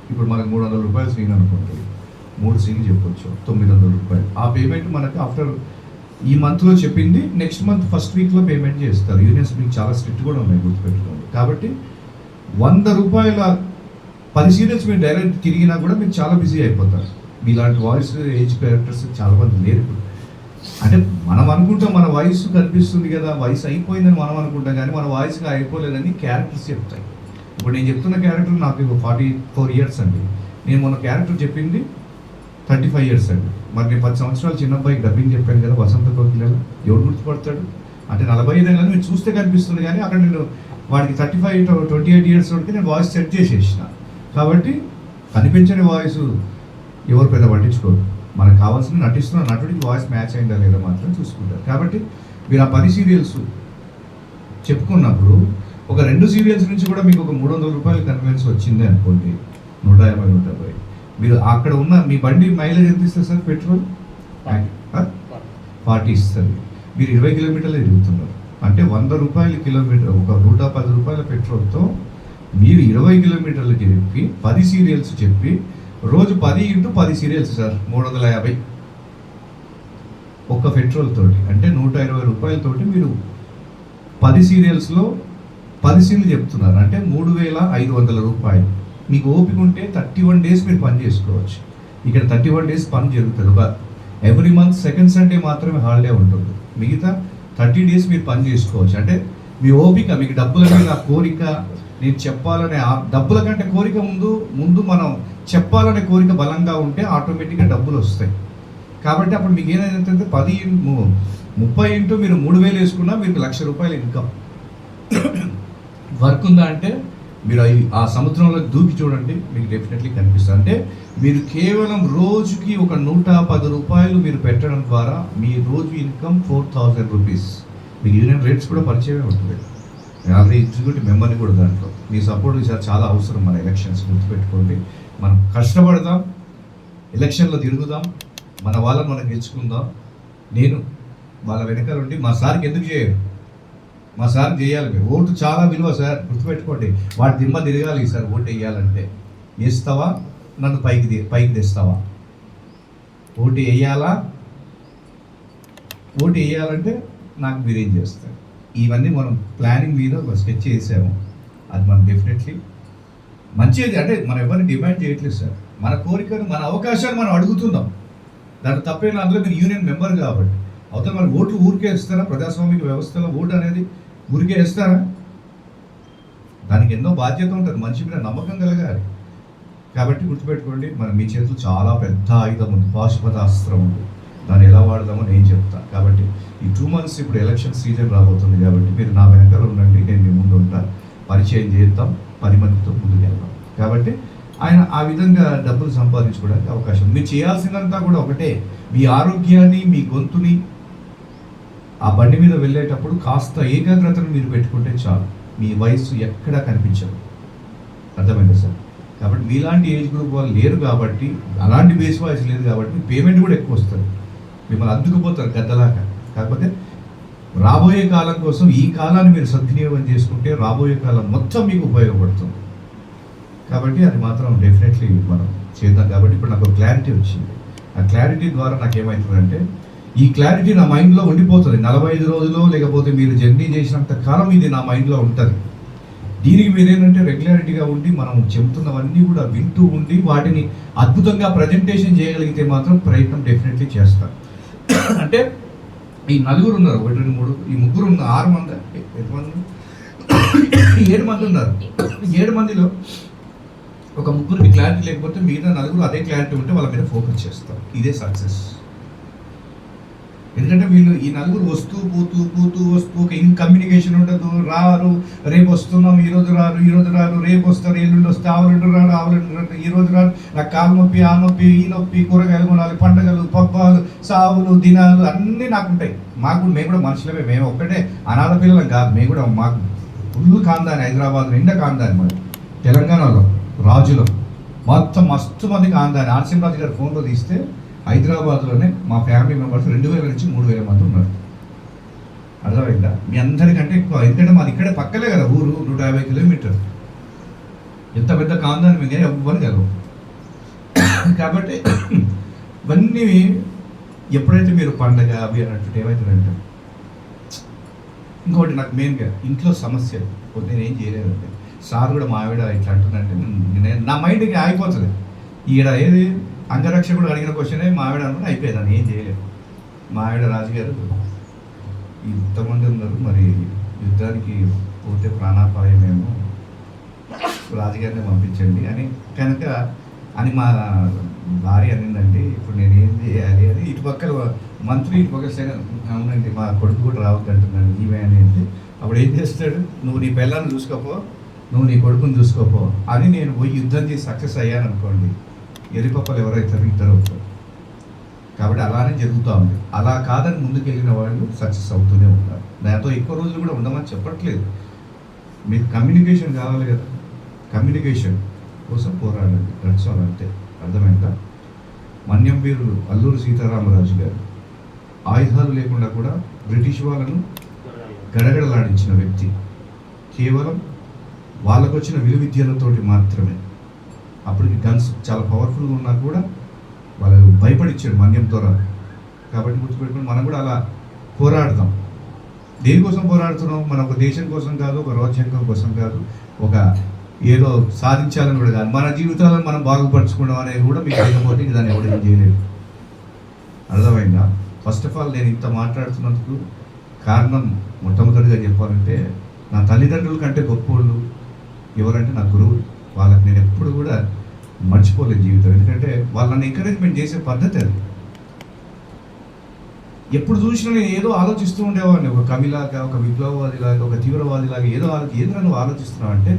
ఇప్పుడు మనకు 300 రూపాయలు సీన్ అనుకుంటుంది, 3 సీన్లు చెప్పొచ్చు, 900 రూపాయలు. ఆ పేమెంట్ మనకు ఆఫ్టర్ ఈ మంత్లో చెప్పింది నెక్స్ట్ మంత్ ఫస్ట్ వీక్లో పేమెంట్ చేస్తారు. యూనియన్స్ మీకు చాలా స్ట్రిక్ట్ కూడా ఉన్నాయి, గుర్తుపెట్టుకోండి. కాబట్టి 100 రూపాయల 10 సీరియల్స్ మీరు డైరెక్ట్ తిరిగినా కూడా మీరు చాలా బిజీ అయిపోతారు. మీలాంటి వాయిస్ ఏజ్ క్యారెక్టర్స్ చాలా మంది లేరు. అంటే మనం అనుకుంటాం మన వయసు కనిపిస్తుంది కదా, వయసు అయిపోయిందని మనం అనుకుంటాం, కానీ మన వాయిస్గా అయిపోలేదని క్యారెక్టర్స్ చెప్తాయి. ఇప్పుడు నేను చెప్తున్న క్యారెక్టర్ నాకు 44 ఇయర్స్ అండి, నేను మొన్న క్యారెక్టర్ చెప్పింది 35 ఇయర్స్ అండి. మరి నేను 10 సంవత్సరాలు చిన్న అబ్బాయికి డబ్బింగ్ చెప్పాను కదా, వసంత కోకిలలో, ఎవడు గుర్తుపడతాడు? అంటే 45 ఏళ్ళని మీరు చూస్తే కనిపిస్తుంది, కానీ అక్కడ నేను వాడికి 28 ఇయర్స్ వరకు నేను వాయిస్ సెట్ చేసేసిన. కాబట్టి కనిపించని వాయిస్ ఎవరు పెద్ద పట్టించుకోరు. మనకు కావాల్సిన నటిస్తున్న నటుడికి వాయిస్ మ్యాచ్ అయిందా లేదా మాత్రం చూసుకుంటారు. కాబట్టి మీరు ఆ 10 సీరియల్స్ చెప్పుకున్నప్పుడు ఒక 2 సీరియల్స్ నుంచి కూడా మీకు ఒక 300 రూపాయలు కన్వెన్స్ వచ్చింది అనుకోండి, 150 170. మీరు అక్కడ ఉన్న మీ బండి మైలేజ్ ఎంత ఇస్తుంది సార్? పెట్రోల్ 40 ఇస్తుంది. మీరు 20 కిలోమీటర్లు తిరుగుతున్నారు అంటే 100 రూపాయల కిలోమీటర్, ఒక 110 రూపాయల పెట్రోల్తో మీరు 20 కిలోమీటర్లు తిరిగి 10 సీరియల్స్ చెప్పి రోజు 10 × 10 సీరియల్స్ సార్ 350 ఒక్క పెట్రోల్ తోటి, అంటే 120 రూపాయలతోటి మీరు 10 సీరియల్స్లో 10 సీన్లు చెప్తున్నారు అంటే 3500 రూపాయలు. మీకు ఓపిక ఉంటే 31 డేస్ మీరు పని చేసుకోవచ్చు. ఇక్కడ 31 డేస్ పని జరుగుతుంది. ఒక ఎవ్రీ మంత్ సెకండ్ సండే మాత్రమే హాలిడే ఉంటుంది, మిగతా 30 డేస్ మీరు పని చేసుకోవచ్చు. అంటే మీ ఓపిక, మీకు డబ్బుల మీద కోరిక, నేను చెప్పాలనే డబ్బుల కంటే కోరిక ముందు మనం చెప్పాలనే కోరిక బలంగా ఉంటే ఆటోమేటిక్గా డబ్బులు వస్తాయి. కాబట్టి అప్పుడు మీకు ఏదైతే 30 × మీరు 3000 వేసుకున్నా మీకు 1,00,000 రూపాయలు ఇన్కమ్. వర్క్ ఉందా అంటే మీరు ఆ సముద్రంలో దూకి చూడండి, మీకు డెఫినెట్లీ కనిపిస్తుంది. అంటే మీరు కేవలం రోజుకి ఒక 110 రూపాయలు మీరు పెట్టడం ద్వారా మీ రోజు ఇన్కమ్ 4000 రూపీస్. మీకు యూనియన్ రేట్స్ కూడా పరిచయమే ఉంటుంది. ఆల్రెడీ ఎగ్జిక్యూటివ్ మెంబర్ని కూడా దాంట్లో మీ సపోర్ట్ ఈసారి చాలా అవసరం. మన ఎలక్షన్స్ గుర్తుపెట్టుకోండి, మనం కష్టపడదాం, ఎలక్షన్లో తిరుగుదాం, మన వాళ్ళని మనం గెలుచుకుందాం. నేను వాళ్ళ వెనకాల ఉండి మా సార్కి ఎందుకు చేయరు, మా సార్ చేయాలి. మీరు ఓటు చాలా విలువ సార్, గుర్తుపెట్టుకోండి. వాడి దిమ్మ తిరగాలి సార్ ఓటు వేయాలంటే. వేస్తావా? నన్ను పైకి తెస్తావా? ఓటు వేయాలా? ఓటు వేయాలంటే నాకు మీరేం చేస్తారు? ఇవన్నీ మనం ప్లానింగ్ మీద ఒక స్కెచ్ చేసాము. అది మనం డెఫినెట్లీ మంచిది. అంటే మనం ఎవరిని డిమాండ్ చేయట్లేదు సార్, మన కోరికను మన అవకాశాన్ని మనం అడుగుతున్నాం. దాంట్లో తప్పేనా? అందులో మీరు యూనియన్ మెంబర్ కాబట్టి అవతల మన ఓట్లు ఊరికే ఇస్తారా? ప్రజాస్వామిక వ్యవస్థలో ఓటు అనేది ఊరికే ఇస్తారా? దానికి ఎన్నో బాధ్యత ఉంటుంది, మనిషి మీద నమ్మకం కలగాలి. కాబట్టి గుర్తుపెట్టుకోండి, మీ చేతులు చాలా పెద్ద ఆయుధం ఉంది, పాశుపతాస్త్రం ఉంది. దాన్ని ఎలా వాడదామో నేను చెప్తాను. కాబట్టి ఈ 2 months ఇప్పుడు ఎలక్షన్ సీజన్ రాబోతుంది కాబట్టి మీరు నా వెనకాల ఉండండి, నేను మీ ముందు ఉంటాను, పరిచయం చేద్దాం, 10 మందితో ముందుకు వెళ్దాం. కాబట్టి ఆయన ఆ విధంగా డబ్బులు సంపాదించుకోవడానికి అవకాశం. మీరు చేయాల్సిందంతా కూడా ఒకటే, మీ ఆరోగ్యాన్ని, మీ గొంతుని ఆ బండి మీద వెళ్ళేటప్పుడు కాస్త ఏకాగ్రతను మీరు పెట్టుకుంటే చాలు, మీ వయసు ఎక్కడా కనిపించదు. అర్థమైందా సార్? కాబట్టి మీలాంటి ఏజ్ గ్రూప్ వాళ్ళు లేరు కాబట్టి, అలాంటి బేస్ వాయిస్ లేదు కాబట్టి పేమెంట్ కూడా ఎక్కువ వస్తుంది, మిమ్మల్ని అద్దుకుపోతారు గద్దలాగా. కాకపోతే రాబోయే కాలం కోసం ఈ కాలాన్ని మీరు సద్వినియోగం చేసుకుంటే రాబోయే కాలం మొత్తం మీకు ఉపయోగపడుతుంది. కాబట్టి అది మాత్రం డెఫినెట్లీ మనం చేద్దాం. కాబట్టి ఇప్పుడు నాకు క్లారిటీ వచ్చింది. ఆ క్లారిటీ ద్వారా నాకు ఏమవుతుందంటే, ఈ క్లారిటీ నా మైండ్లో ఉండిపోతుంది. 45 రోజులు లేకపోతే మీరు జర్నీ చేసినంత కాలం ఇది నా మైండ్లో ఉంటుంది. దీనికి మీరేంటంటే రెగ్యులారిటీగా ఉండి మనం చెబుతున్నవన్నీ కూడా వింటూ ఉండి వాటిని అద్భుతంగా ప్రజెంటేషన్ చేయగలిగితే మాత్రం ప్రయత్నం డెఫినెట్లీ చేస్తాం. అంటే ఈ నలుగురు ఉన్నారు, 1 2 3 ఈ ముగ్గురు ఉన్న 6 మంది, ఎంతమంది 7 మంది ఉన్నారు. 7 మందిలో ఒక ముగ్గురికి క్లారిటీ లేకపోతే మిగతా నలుగురు అదే క్లారిటీ ఉంటే వాళ్ళ మీద ఫోకస్ చేస్తాం. ఇదే సక్సెస్. ఎందుకంటే వీళ్ళు ఈ నలుగురు వస్తూ పోతూ ఒక ఇన్ కమ్యూనికేషన్ ఉండదు, రారు, రేపు వస్తున్నాం, ఈరోజు రారు, రేపు వస్తారు, ఎల్లుండి వస్తే ఆవులుండి రారు, ఈరోజు రారు, నాకు కాలు నొప్పి, ఆ నొప్పి, ఈ నొప్పి, కూరగాయలు కొనాలి, పండుగలు, పబ్బాలు, సావులు, దినాలు అన్నీ నాకు ఉంటాయి. మేము కూడా మనుషులమే, మేము ఒక్కటే అనాథ పిల్లలం కాదు, మేము కూడా మాకు ఫుల్ కాందాని, హైదరాబాద్ నిండా కాందాని, మరి తెలంగాణలో రాజులో మొత్తం మస్తు మంది కాందాని. ఆర్సింరాజు గారు ఫోన్లో తీస్తే హైదరాబాద్లోనే మా ఫ్యామిలీ మెంబర్స్ 2000 నుంచి 3000 మంది ఉన్నారు. అర్థమైందా? మీ అందరికంటే ఎక్కువ. ఎందుకంటే మాది ఇక్కడే పక్కలే కదా ఊరు, 150 కిలోమీటర్లు. ఎంత పెద్ద కాందాన్ని మీద ఎవ్వరు కలవు. కాబట్టి ఇవన్నీ ఎప్పుడైతే మీరు పండగ అవి అన్నట్టు ఏమవుతుందంటే, ఇంకోటి నాకు మెయిన్గా ఇంట్లో సమస్యలు నేనేం చేయలేదంటే, సార్ కూడా మా ఆవిడ ఇట్లా అంటుందంటే నా మైండ్కి ఆగిపోతుంది. ఈడ ఏది అంగరక్షకుడు అడిగిన క్వశ్చనే మా ఆవిడ అనుకుంటే అయిపోయింది, అని ఏం చేయలేదు. మా ఆవిడ రాజుగారు ఇంతమంది ఉన్నారు, మరి యుద్ధానికి పోతే ప్రాణాపాయమేమో, రాజుగారిని పంపించండి అని కనుక అని మా భార్య అనిందండి. ఇప్పుడు నేను ఏం చేయాలి అని ఇటుపక్కల మంత్రి, ఇటుపక్కల అవునండి మా కొడుకు కూడా రావద్దంటున్నాను ఈమె అనేది. అప్పుడు ఏం చేస్తాడు, నువ్వు నీ పిల్లల్ని చూసుకోపో, నువ్వు నీ కొడుకుని చూసుకోపో అని నేను పోయి యుద్ధం చేసి సక్సెస్ అయ్యాను అనుకోండి, ఎరిపప్పలు ఎవరైతారు, ఇద్దరు అవుతారు. కాబట్టి అలానే జరుగుతూ ఉంది. అలా కాదని ముందుకెళ్ళిన వాళ్ళు సక్సెస్ అవుతూనే ఉంటారు. దాంతో ఎక్కువ రోజులు కూడా ఉండమని చెప్పట్లేదు. మీకు కమ్యూనికేషన్ కావాలి కదా, కమ్యూనికేషన్ కోసం పోరాడండి, నడుచాలి అంతే. అర్థమైందా? మన్యం వీరులు అల్లూరి సీతారామరాజు గారు ఆయుధాలు లేకుండా కూడా బ్రిటిష్ వాళ్ళను గడగడలాడించిన వ్యక్తి. కేవలం వాళ్ళకు వచ్చిన విలువిద్యలతోటి మాత్రమే. అప్పటికి గన్స్ చాలా పవర్ఫుల్గా ఉన్నా కూడా వాళ్ళు భయపడిచ్చాడు మన్యం ద్వారా. కాబట్టి గుర్తుపెట్టుకుని మనం కూడా అలా పోరాడతాం. దేనికోసం పోరాడుతున్నాం? మన ఒక దేశం కోసం కాదు, ఒక రాజ్యాంగం కోసం కాదు, ఒక ఏదో సాధించాలని కూడా కాదు, మన జీవితాలను మనం బాగుపరచుకోవడం అనేది కూడా మీకు లేకపోతే దాన్ని ఎవరు ఏం చేయలేదు. అర్థమైందా? ఫస్ట్ ఆఫ్ ఆల్ నేను ఇంత మాట్లాడుతున్నందుకు కారణం మొట్టమొదటిగా చెప్పాలంటే, నా తల్లిదండ్రుల కంటే గొప్పోళ్ళు ఎవరంటే నా గురువు. వాళ్ళకి నేను ఎప్పుడు కూడా మర్చిపోలేదు జీవితం. ఎందుకంటే వాళ్ళని ఎంకరేజ్మెంట్ చేసే పద్ధతి అది. ఎప్పుడు చూసినా నేను ఏదో ఆలోచిస్తూ ఉండేవాడిని, ఒక కవిలాగా, ఒక విప్లవవాదిలాగా, ఒక తీవ్రవాదిలాగా ఏదో నువ్వు ఆలోచిస్తున్నావు అంటే,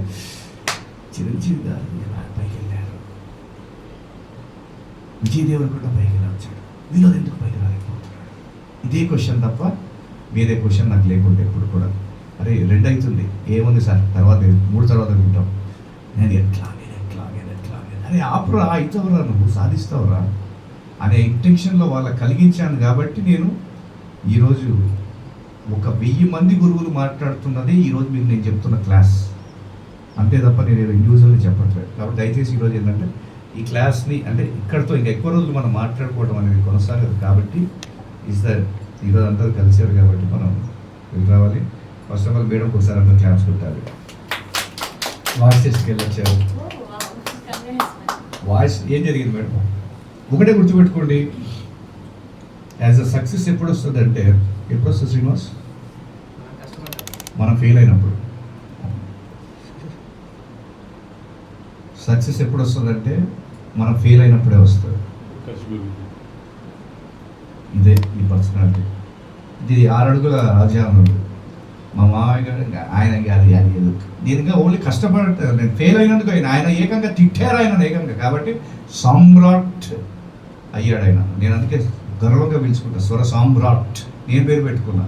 చిరంజీవి గారు ఎలా పైకి వెళ్ళారు, విజయదేవన్ కూడా పైకి ఎలా వచ్చాడు, వీళ్ళు ఎందుకు పైకి రాలేకపోతున్నాడు, ఇదే క్వశ్చన్ తప్ప వేరే క్వశ్చన్ నాకు లేకుంటే ఎప్పుడు కూడా. అరే 2 అవుతుంది, ఏముంది సార్, తర్వాత 3 తర్వాత వింటాం, నేను ఎట్లా అరే ఆపురా, అవుతావురా, నువ్వు సాధిస్తావురా అనే ఇంటెన్షన్లో వాళ్ళకి కలిగించాను. కాబట్టి నేను ఈరోజు ఒక 1000 మంది గురువులు మాట్లాడుతున్నది ఈరోజు మీకు నేను చెప్తున్న క్లాస్ అంతే తప్ప నేను ఇండివిజువల్గా చెప్పట్లేదు. కాబట్టి దయచేసి ఈరోజు ఏంటంటే ఈ క్లాస్ని అంటే ఇక్కడితో ఇంకా ఎక్కువ రోజులు మనం మాట్లాడుకోవడం అనేది కొనసాగదు. కాబట్టి ఈరోజు అందరూ కలిసారు కాబట్టి మనం వెళ్ళి రావాలి. ఫస్ట్ ఆఫ్ ఆల్ మేడం ఒకసారి అందరూ క్లాస్ కొట్టాలి. వాయిస్ టెస్ట్కి వెళ్ళొచ్చారు. వాయిస్ ఏం జరిగింది మేడం? ఒకటే గుర్తుపెట్టుకోండి, యాజ్ అ సక్సెస్ ఎప్పుడు వస్తుంది అంటే, ఎప్పుడు వస్తుంది శ్రీనివాస్? మనం ఫెయిల్ అయినప్పుడు. సక్సెస్ ఎప్పుడు వస్తుందంటే మనం ఫెయిల్ అయినప్పుడే వస్తుంది. ఇదే ఈ పర్సనాలిటీ. ఇది 6 అడుగుల రాజ్యాంగం. మా మామయ్య గారు ఆయన గారు నేను ఇంకా ఓన్లీ కష్టపడతాను. నేను ఫెయిల్ అయినందుకు ఆయన ఏకంగా తిట్టారు, ఆయన ఏకంగా. కాబట్టి సామ్రాట్ అయ్యాడు ఆయన. నేను అందుకే గర్వంగా పిలుచుకుంటా, స్వర సామ్రాట్ నేను పేరు పెట్టుకున్నా.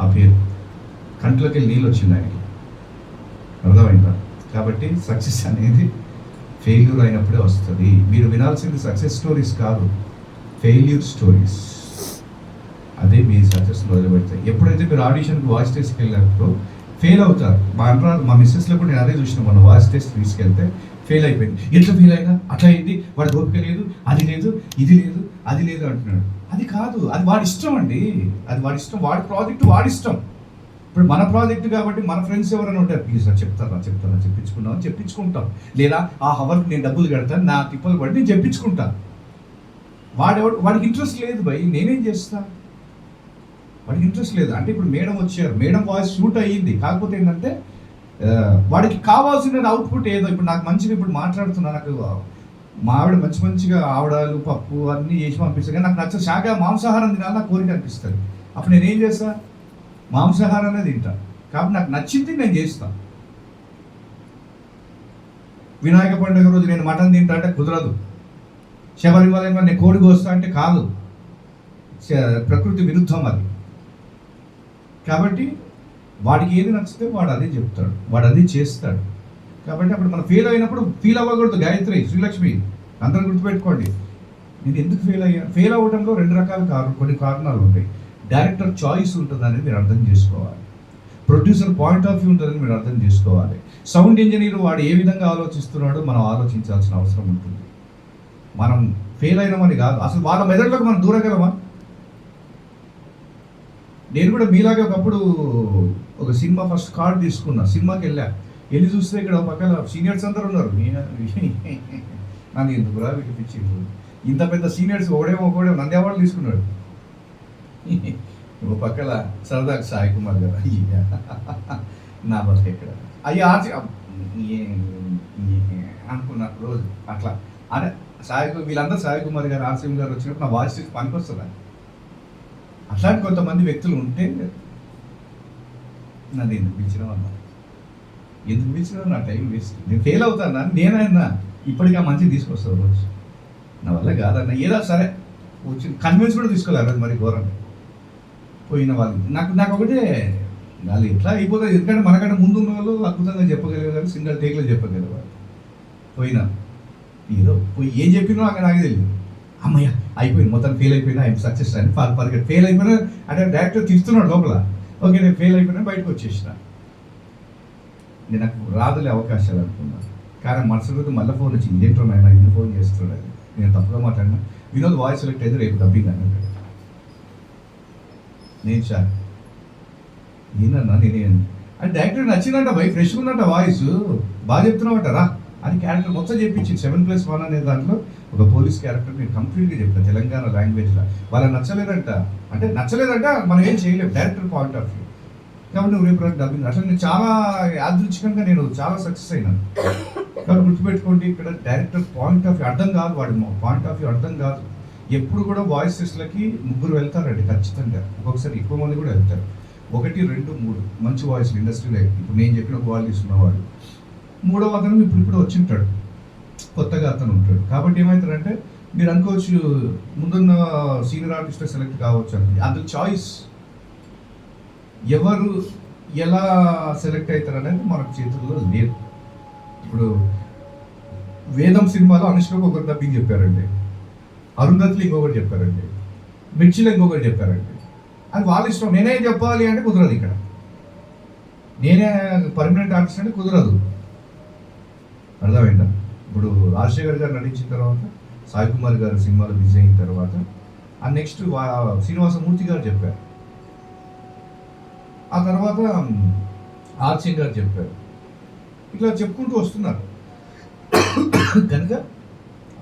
ఆ పేరు కంట్లోకి వెళ్ళి నీళ్ళు వచ్చింది ఆయనకి. అర్థమైందా? కాబట్టి సక్సెస్ అనేది ఫెయిల్యూర్ అయినప్పుడే వస్తుంది. మీరు వినాల్సింది సక్సెస్ స్టోరీస్ కాదు, ఫెయిల్యూర్ స్టోరీస్. అదే మీ సక్సెస్ మొదలుపెడతాయి. ఎప్పుడైతే మీరు ఆడిషన్కి వాయిస్ టెస్ట్కి వెళ్ళినప్పుడు ఫెయిల్ అవుతారు. మా మిస్సెస్లో కూడా నేను అదే చూసిన, మన వాయిస్ టెస్ట్ తీసుకెళ్తే ఫెయిల్ అయిపోయింది. ఎట్లా ఫెయిల్ అయినా అట్లా అయింది, వాడి ఓపిక లేదు, అది లేదు, ఇది లేదు, అది లేదు అంటున్నాడు. అది కాదు, అది వాడి ఇష్టం అండి. అది వాడి ఇష్టం, వాడి ప్రాజెక్ట్ వాడి ఇష్టం. ఇప్పుడు మన ప్రాజెక్ట్ కాబట్టి మన ఫ్రెండ్స్ ఎవరైనా ఉంటారు, ప్లీజ్ సార్ చెప్తారా చెప్పించుకుంటాం. లేదా ఆ హవర్కి నేను డబ్బులు కడతాను, నా తిప్పలు పడి నేను చెప్పించుకుంటాను. వాడికి ఇంట్రెస్ట్ లేదు భయ్, నేనేం చేస్తా? వాడికి ఇంట్రెస్ట్ లేదు. అంటే ఇప్పుడు మేడం వచ్చారు, మేడం వాయిస్ షూట్ అయ్యింది, కాకపోతే ఏంటంటే వాడికి కావాల్సిన అవుట్పుట్ ఏదో. ఇప్పుడు నాకు మంచిగా ఇప్పుడు మాట్లాడుతున్నా, నాకు మా ఆవిడ మంచిగా ఆవడాలు పప్పు అన్నీ చేసి పంపిస్తాను, కానీ నాకు నచ్చ శాఖ మాంసాహారం తినాలి నాకు కోరిక అనిపిస్తుంది. అప్పుడు నేనేం చేస్తా? మాంసాహారాన్ని తింటా. కాబట్టి నాకు నచ్చింది నేను చేస్తాను. వినాయక పండుగ రోజు నేను మటన్ తింటా అంటే కుదరదు. శబరిమల నేను కోడి కోస్తా అంటే కాదు, ప్రకృతి విరుద్ధం అది. కాబట్టి వాడికి ఏది నచ్చితే వాడు అదే చెప్తాడు, వాడు అదే చేస్తాడు. కాబట్టి అప్పుడు మనం ఫెయిల్ అయినప్పుడు ఫీల్ అవ్వకూడదు. గాయత్రి, శ్రీలక్ష్మి అందరూ గుర్తుపెట్టుకోండి. నేను ఎందుకు ఫెయిల్ అయ్యాను? ఫెయిల్ అవ్వడంలో రెండు రకాల కొన్ని కారణాలు ఉంటాయి. డైరెక్టర్ చాయిస్ ఉంటుందని మీరు అర్థం చేసుకోవాలి, ప్రొడ్యూసర్ పాయింట్ ఆఫ్ వ్యూ ఉంటుందని మీరు అర్థం చేసుకోవాలి, సౌండ్ ఇంజనీర్ వాడు ఏ విధంగా ఆలోచిస్తున్నాడో మనం ఆలోచించాల్సిన అవసరం ఉంటుంది. మనం ఫెయిల్ అయినామని కాదు, అసలు వాళ్ళ మెదడులోకి మనం దూరగలమా? నేను కూడా మీలాగే ఒకప్పుడు ఒక సినిమా ఫస్ట్ కార్డ్ తీసుకున్నా, సినిమాకి వెళ్ళి చూస్తే ఇక్కడ పక్కన సీనియర్స్ అందరూ ఉన్నారు. నన్ను ఎందుకురా వినిపించింది, ఇంత పెద్ద సీనియర్స్ ఒకడే నంది అవార్డు తీసుకున్నాడు. ఒక పక్కన సరదాగా సాయి కుమార్ గారు, అయ్యా నా బస్ ఎక్కడ అయ్యా అనుకున్నా రోజు అట్లా. అదే వీళ్ళందరూ సాయి కుమార్ గారు, ఆర్సీఎం గారు వచ్చినప్పుడు నా వాయిస్ పనికొస్తుందా? అట్లాంటి కొంతమంది వ్యక్తులు ఉంటే నన్ను ఎందుకు పిలిచినావు నా టైం వేస్ట్, నేను ఫెయిల్ అవుతాను. నేనైనా ఇప్పటికీ ఆ మంచిగా తీసుకొస్తాను రోజు, నా వల్ల కాదన్న ఏదో సరే వచ్చి కన్విన్స్ కూడా తీసుకోలేదు. మరి ఘోరంగా పోయిన వాళ్ళు నాకు ఒకటే వాళ్ళు ఎట్లా అయిపోతుంది, ఎందుకంటే మనకంటే ముందు ఉన్న వాళ్ళు అద్భుతంగా చెప్పగలిగారు, సింగిల్ టేక్లో చెప్పగలిగారు. పోయినా ఏదో పోయి ఏం చెప్పినో అక్కడ నాకు తెలియదు. అమ్మయ్య అయిపోయింది, మొత్తం ఫెయిల్ అయిపోయినా ఐఎమ్ సక్సెస్ అని పరిగెట్ ఫెయిల్ అయిపోయినా అంటే డైరెక్టర్ తిడుతున్నాడు లోపల. ఓకే నేను ఫెయిల్ అయిపోయినా బయటకు వచ్చేసిన. నేను నాకు రాదులే అవకాశాలు అనుకున్నాను, కానీ మరుసటి రోజు మళ్ళీ ఫోన్ వచ్చింది, ఇదేంటో నాయన ఇన్ని ఫోన్ చేస్తున్నాడు. నేను తప్పుగా మాట్లాడినా, వినోద్ వాయిస్ సెలెక్ట్ అయితే రేపు డబ్బింగ్ అన్నాడు. నేను సార్ నేనన్నా నేనేను అంటే డైరెక్టర్ నచ్చిందంట, బై ఫ్రెష్గా ఉందంట, వాయిస్ బాగా చెప్తున్నామంట రా అని క్యారెక్టర్ మొత్తం చెప్పించింది. 7+1 అనే దాంట్లో ఒక పోలీస్ క్యారెక్టర్ నేను కంప్లీట్గా చెప్పాను తెలంగాణ లాంగ్వేజ్లో. వాళ్ళకి నచ్చలేదంట, అంటే నచ్చలేదంట మనం ఏం చేయలేము డైరెక్టర్ పాయింట్ ఆఫ్ వ్యూ. కాబట్టి నువ్వు రేపు డబ్బింగ్ అట్లా నేను చాలా యాదృచ్ఛికంగా నేను చాలా సక్సెస్ అయినాను. కాబట్టి గుర్తుపెట్టుకోండి, ఇక్కడ డైరెక్టర్ పాయింట్ ఆఫ్ వ్యూ అర్థం కాదు, వాడి పాయింట్ ఆఫ్ వ్యూ అర్థం కాదు. ఎప్పుడు కూడా వాయిస్ టెస్ట్లకి 3 వెళ్తారండి ఖచ్చితంగా, ఒక్కొక్కసారి ఎక్కువ మంది కూడా వెళ్తారు. 1, 2, 3 మంచి వాయిస్లు ఇండస్ట్రీలో. ఇప్పుడు నేను చెప్పిన క్వాలిటీస్ ఉన్నవాడు, 3వ అతను ఇప్పుడు వచ్చింటాడు, కొత్తగా అతను ఉంటాడు. కాబట్టి ఏమవుతారంటే మీరు అనుకోవచ్చు ముందున్న సీనియర్ ఆర్టిస్ట్ సెలెక్ట్ కావచ్చు అని. అందులో చాయిస్ ఎవరు ఎలా సెలెక్ట్ అవుతారు అనేది మనకు చేతుల్లో లేదు. ఇప్పుడు వేదం సినిమాలో అనుష్కకు ఒకరు డబ్బింగ్ చెప్పారండి, అరుంధతిలో ఇంకొకటి చెప్పారండి, మిర్చిలో ఇంకొకటి చెప్పారండి. అది వాళ్ళ ఇష్టం. నేనే చెప్పాలి అంటే కుదరదు, ఇక్కడ నేనే పర్మనెంట్ ఆర్టిస్ట్ అంటే కుదరదు. అర్థమైందా? ఇప్పుడు రాజశేఖర్ గారు నటించిన తర్వాత, సాయి కుమార్ గారు సినిమాలో బిజీ అయిన తర్వాత, ఆ నెక్స్ట్ శ్రీనివాసమూర్తి గారు చెప్పారు, ఆ తర్వాత ఆర్సీఎం గారు చెప్పారు. ఇట్లా చెప్పుకుంటూ వస్తున్నారు. కనుక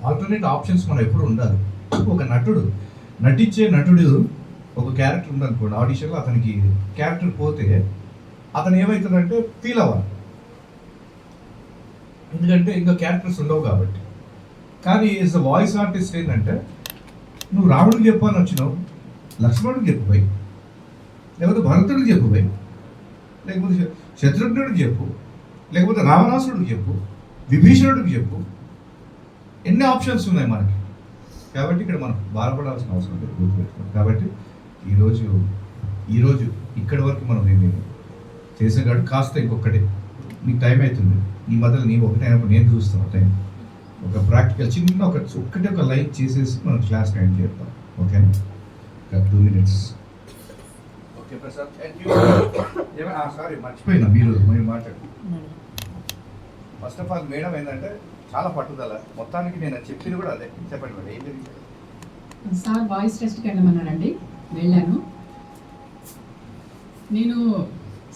ఆల్టర్నేట్ ఆప్షన్స్ మనం ఎప్పుడు ఉండాలి. ఒక నటించే నటుడు ఒక క్యారెక్టర్ ఉందనుకోండి, ఆడిషన్లో అతనికి క్యారెక్టర్ పోతే అతను ఏమవుతుందంటే ఫీల్ అవ్వాలి, ఎందుకంటే ఇంకా క్యారెక్టర్స్ ఉండవు కాబట్టి. కానీ ఈజ్ ద వాయిస్ ఆర్టిస్ట్ ఏంటంటే నువ్వు రాముడికి చెప్పని వచ్చినావు, లక్ష్మణుడికి చెప్పుపోయి, లేకపోతే భరతుడికి చెప్పుపోయి, లేకపోతే శత్రుఘ్నుడికి చెప్పు, లేకపోతే రావణాసురుడికి చెప్పు, విభీషణుడికి చెప్పు, ఎన్ని ఆప్షన్స్ ఉన్నాయి మనకి. కాబట్టి ఇక్కడ మనం బాధపడాల్సిన అవసరం లేదు, గుర్తుపెట్టుకోండి. కాబట్టి ఈరోజు ఇక్కడి వరకు మనం దీన్ని చేసేగాడు. కాస్త ఇంకొకటి నీకు టైం అవుతుంది, ఈ మధ్యలో నీవు ఒకటే అయినప్పుడు నేను చూస్తాను టైం. ఒక ప్రాక్టికల్ చిన్న ఒక్కటే ఒక లైన్ చేసేసి మనం క్లాస్ ఎండ్ చేద్దాం, ఓకేనా? 2 minutes. Okay Prasad, thank you. Sorry మర్చిపోయినా, మీరు మాట్లాడు. ఫస్ట్ ఆఫ్ ఆల్ మేడం ఏంటంటే చాలా పట్టుదల, మొత్తానికి నేను చెప్పింది కూడా అదే. చెప్పండి మేడం, ఏం జరిగింది? సార్ వాయిస్ టెస్ట్కి వెళ్ళమన్నారండి, వెళ్ళాను. నేను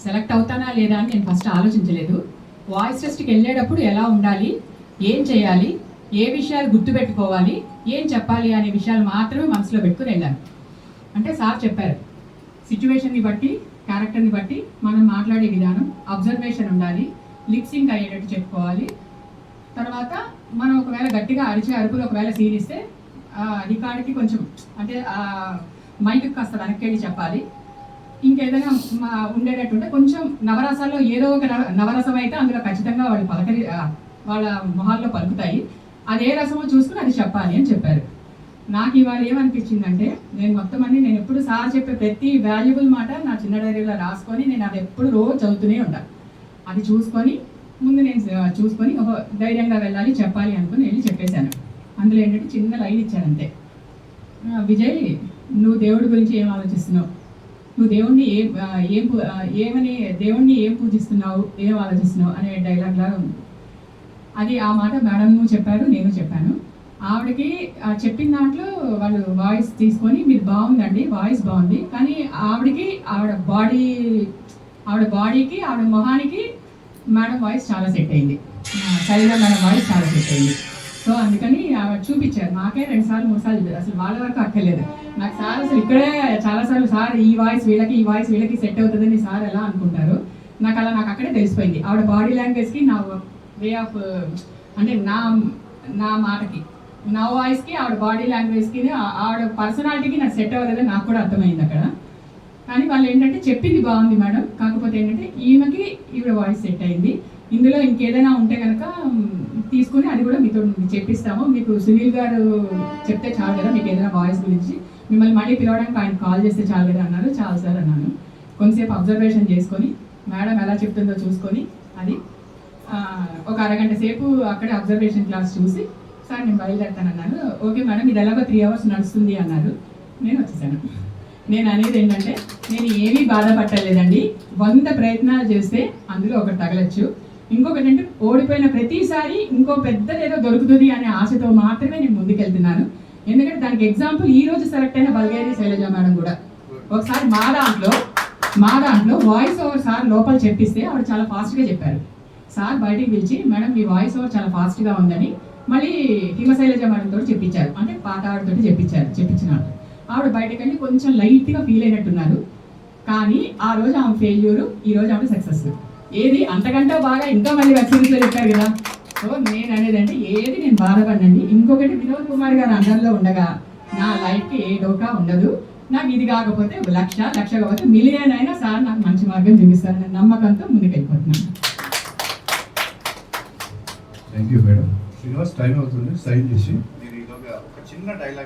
సెలెక్ట్ అవుతానా లేదా అని నేను ఫస్ట్ ఆలోచించలేదు. వాయిస్ టెస్ట్కి వెళ్ళేటప్పుడు ఎలా ఉండాలి, ఏం చేయాలి, ఏ విషయాలు గుర్తుపెట్టుకోవాలి, ఏం చెప్పాలి అనే విషయాలు మాత్రమే మనసులో పెట్టుకుని వెళ్ళాను. అంటే సార్ చెప్పారు, సిచ్యువేషన్ని బట్టి, క్యారెక్టర్ని బట్టి మనం మాట్లాడే విధానం, అబ్జర్వేషన్ ఉండాలి, లిప్సింగ్ అయ్యేటట్టు చెప్పుకోవాలి. తర్వాత మనం ఒకవేళ గట్టిగా అరిచే అరుపులు ఒకవేళ సీన్ ఇస్తే రికార్డుకి కొంచెం అంటే మైక్ కాస్త వెనక్కి వెళ్ళి చెప్పాలి. ఇంకేదైనా ఉండేటట్టుంటే కొంచెం నవరసాల్లో ఏదో ఒక నవరసం అయితే అందులో ఖచ్చితంగా వాళ్ళు వాళ్ళ మొహాల్లో పలుకుతాయి. అదే రసమో చూసుకుని అది చెప్పాలి అని చెప్పారు. నాకు ఇవాళ ఏమనిపించిందంటే, నేను ఎప్పుడు సార్ చెప్పే ప్రతి వాల్యుబుల్ మాట నా చిన్న డైరీలో రాసుకొని నేను అది ఎప్పుడు రోజు చదువుతూనే ఉంటాను. అది చూసుకొని ముందు నేను చూసుకొని ధైర్యంగా వెళ్ళాలి, చెప్పాలి అనుకుని వెళ్ళి చెప్పేశాను. అందులో ఏంటంటే చిన్న లైన్ ఇచ్చారంతే, విజయ్ నువ్వు దేవుడి గురించి ఏం ఆలోచిస్తున్నావు, నువ్వు దేవుణ్ణి దేవుణ్ణి ఏం పూజిస్తున్నావు, ఏం ఆలోచిస్తున్నావు అనే డైలాగ్ లాగా ఉంది. అది ఆ మాట మేడం చెప్పారు, నేను చెప్పాను. ఆవిడకి చెప్పిన దాంట్లో వాళ్ళు వాయిస్ తీసుకొని మీరు బాగుందండి, వాయిస్ బాగుంది, కానీ ఆవిడ బాడీకి ఆవిడ మొహానికి మేడం వాయిస్ చాలా సెట్ అయింది, శైలజ మేడం వాయిస్ చాలా సెట్ అయింది. సో అందుకని చూపించారు, నాకే 2 సార్లు 3 సార్లు చెప్పారు, అసలు వాళ్ళ వరకు అక్కర్లేదు. నాకు సార్ అసలు ఇక్కడే చాలాసార్లు సార్ ఈ వాయిస్ వీళ్ళకి సెట్ అవుతుందని సార్ ఎలా అనుకుంటారు, నాకు అక్కడే తెలిసిపోయింది. ఆవిడ బాడీ లాంగ్వేజ్కి నా వే ఆఫ్ అంటే నా మాటకి, నా వాయిస్కి, ఆవిడ బాడీ లాంగ్వేజ్కి, ఆవిడ పర్సనాలిటీకి నాకు సెట్ అవ్వలేదని నాకు కూడా అర్థమైంది అక్కడ. కానీ వాళ్ళు ఏంటంటే చెప్పింది బాగుంది మేడం, కాకపోతే ఏంటంటే ఈవిడ వాయిస్ సెట్ అయింది. ఇందులో ఇంకేదైనా ఉంటే కనుక తీసుకుని అది కూడా మీతో చెప్పిస్తాము, మీకు సునీల్ గారు చెప్తే చాలు కదా, మీకు ఏదైనా వాయిస్ గురించి మిమ్మల్ని మళ్ళీ పిలవడానికి ఆయన కాల్ చేస్తే చాలు కదా అన్నారు. చాలు సార్ అన్నాను. కొంతసేపు అబ్జర్వేషన్ చేసుకొని మేడం ఎలా చెప్తుందో చూసుకొని అది ఒక అరగంట సేపు అక్కడే అబ్జర్వేషన్ క్లాస్ చూసి సార్ నేను బయలుదేరుతానన్నాను. ఓకే మేడం ఇది ఎలాగో 3 hours నడుస్తుంది అన్నారు. నేను వచ్చేసాను. నేను అనేది ఏంటంటే, నేను ఏమీ బాధపట్టలేదండి, 100 ప్రయత్నాలు చేస్తే అందులో ఒకటి తగలచ్చు. ఇంకొకటి అంటే ఓడిపోయిన ప్రతిసారి ఇంకో పెద్దదేదో దొరుకుతుంది అనే ఆశతో మాత్రమే నేను ముందుకెళ్తున్నాను. ఎందుకంటే దానికి ఎగ్జాంపుల్ ఈ రోజు సెలెక్ట్ అయిన బల్గేరి శైలజ మేడం కూడా ఒకసారి మా దాంట్లో వాయిస్ ఓవర్ సార్ లోపల చెప్పిస్తే ఆవిడ చాలా ఫాస్ట్గా చెప్పారు. సార్ బయటికి పిలిచి మేడం మీ వాయిస్ ఓవర్ చాలా ఫాస్ట్గా ఉందని మళ్ళీ హిమశైలజ మేడం తోటి చెప్పించారు, అంటే పాత ఆవిడతోటి చెప్పించిన ఆవిడ బయటకు వెళ్ళి కొంచెం లైట్గా ఫీల్ అయినట్టున్నారు. కానీ ఆ రోజు ఆమె ఫెయిల్యూరు, ఈ రోజు ఆవిడ సక్సెస్. ఏది అంతకంటే బాగా ఇంకా మళ్ళీ వెబ్ సిరీస్లో చెప్పారు కదా. సో నేను అనేది అంటే ఏది నేను బాధపడినండి. ఇంకొకటి వినోద్ కుమార్ గారు అండర్లో ఉండగా నా లైఫ్కి ఏ డోకా ఉండదు. నాకు ఇది కాకపోతే 1,00,000 కాకపోతే 1,000,000 అయినా సార్ నాకు మంచి మార్గం చూపిస్తారని నమ్మకంతో ముందుకు వెళ్ళిపోతున్నాను. Thank you madam. Srinivas time అవుతుంది, సైన్ చేసి మీరు ఈలోగా ఒక చిన్న డైలాగ్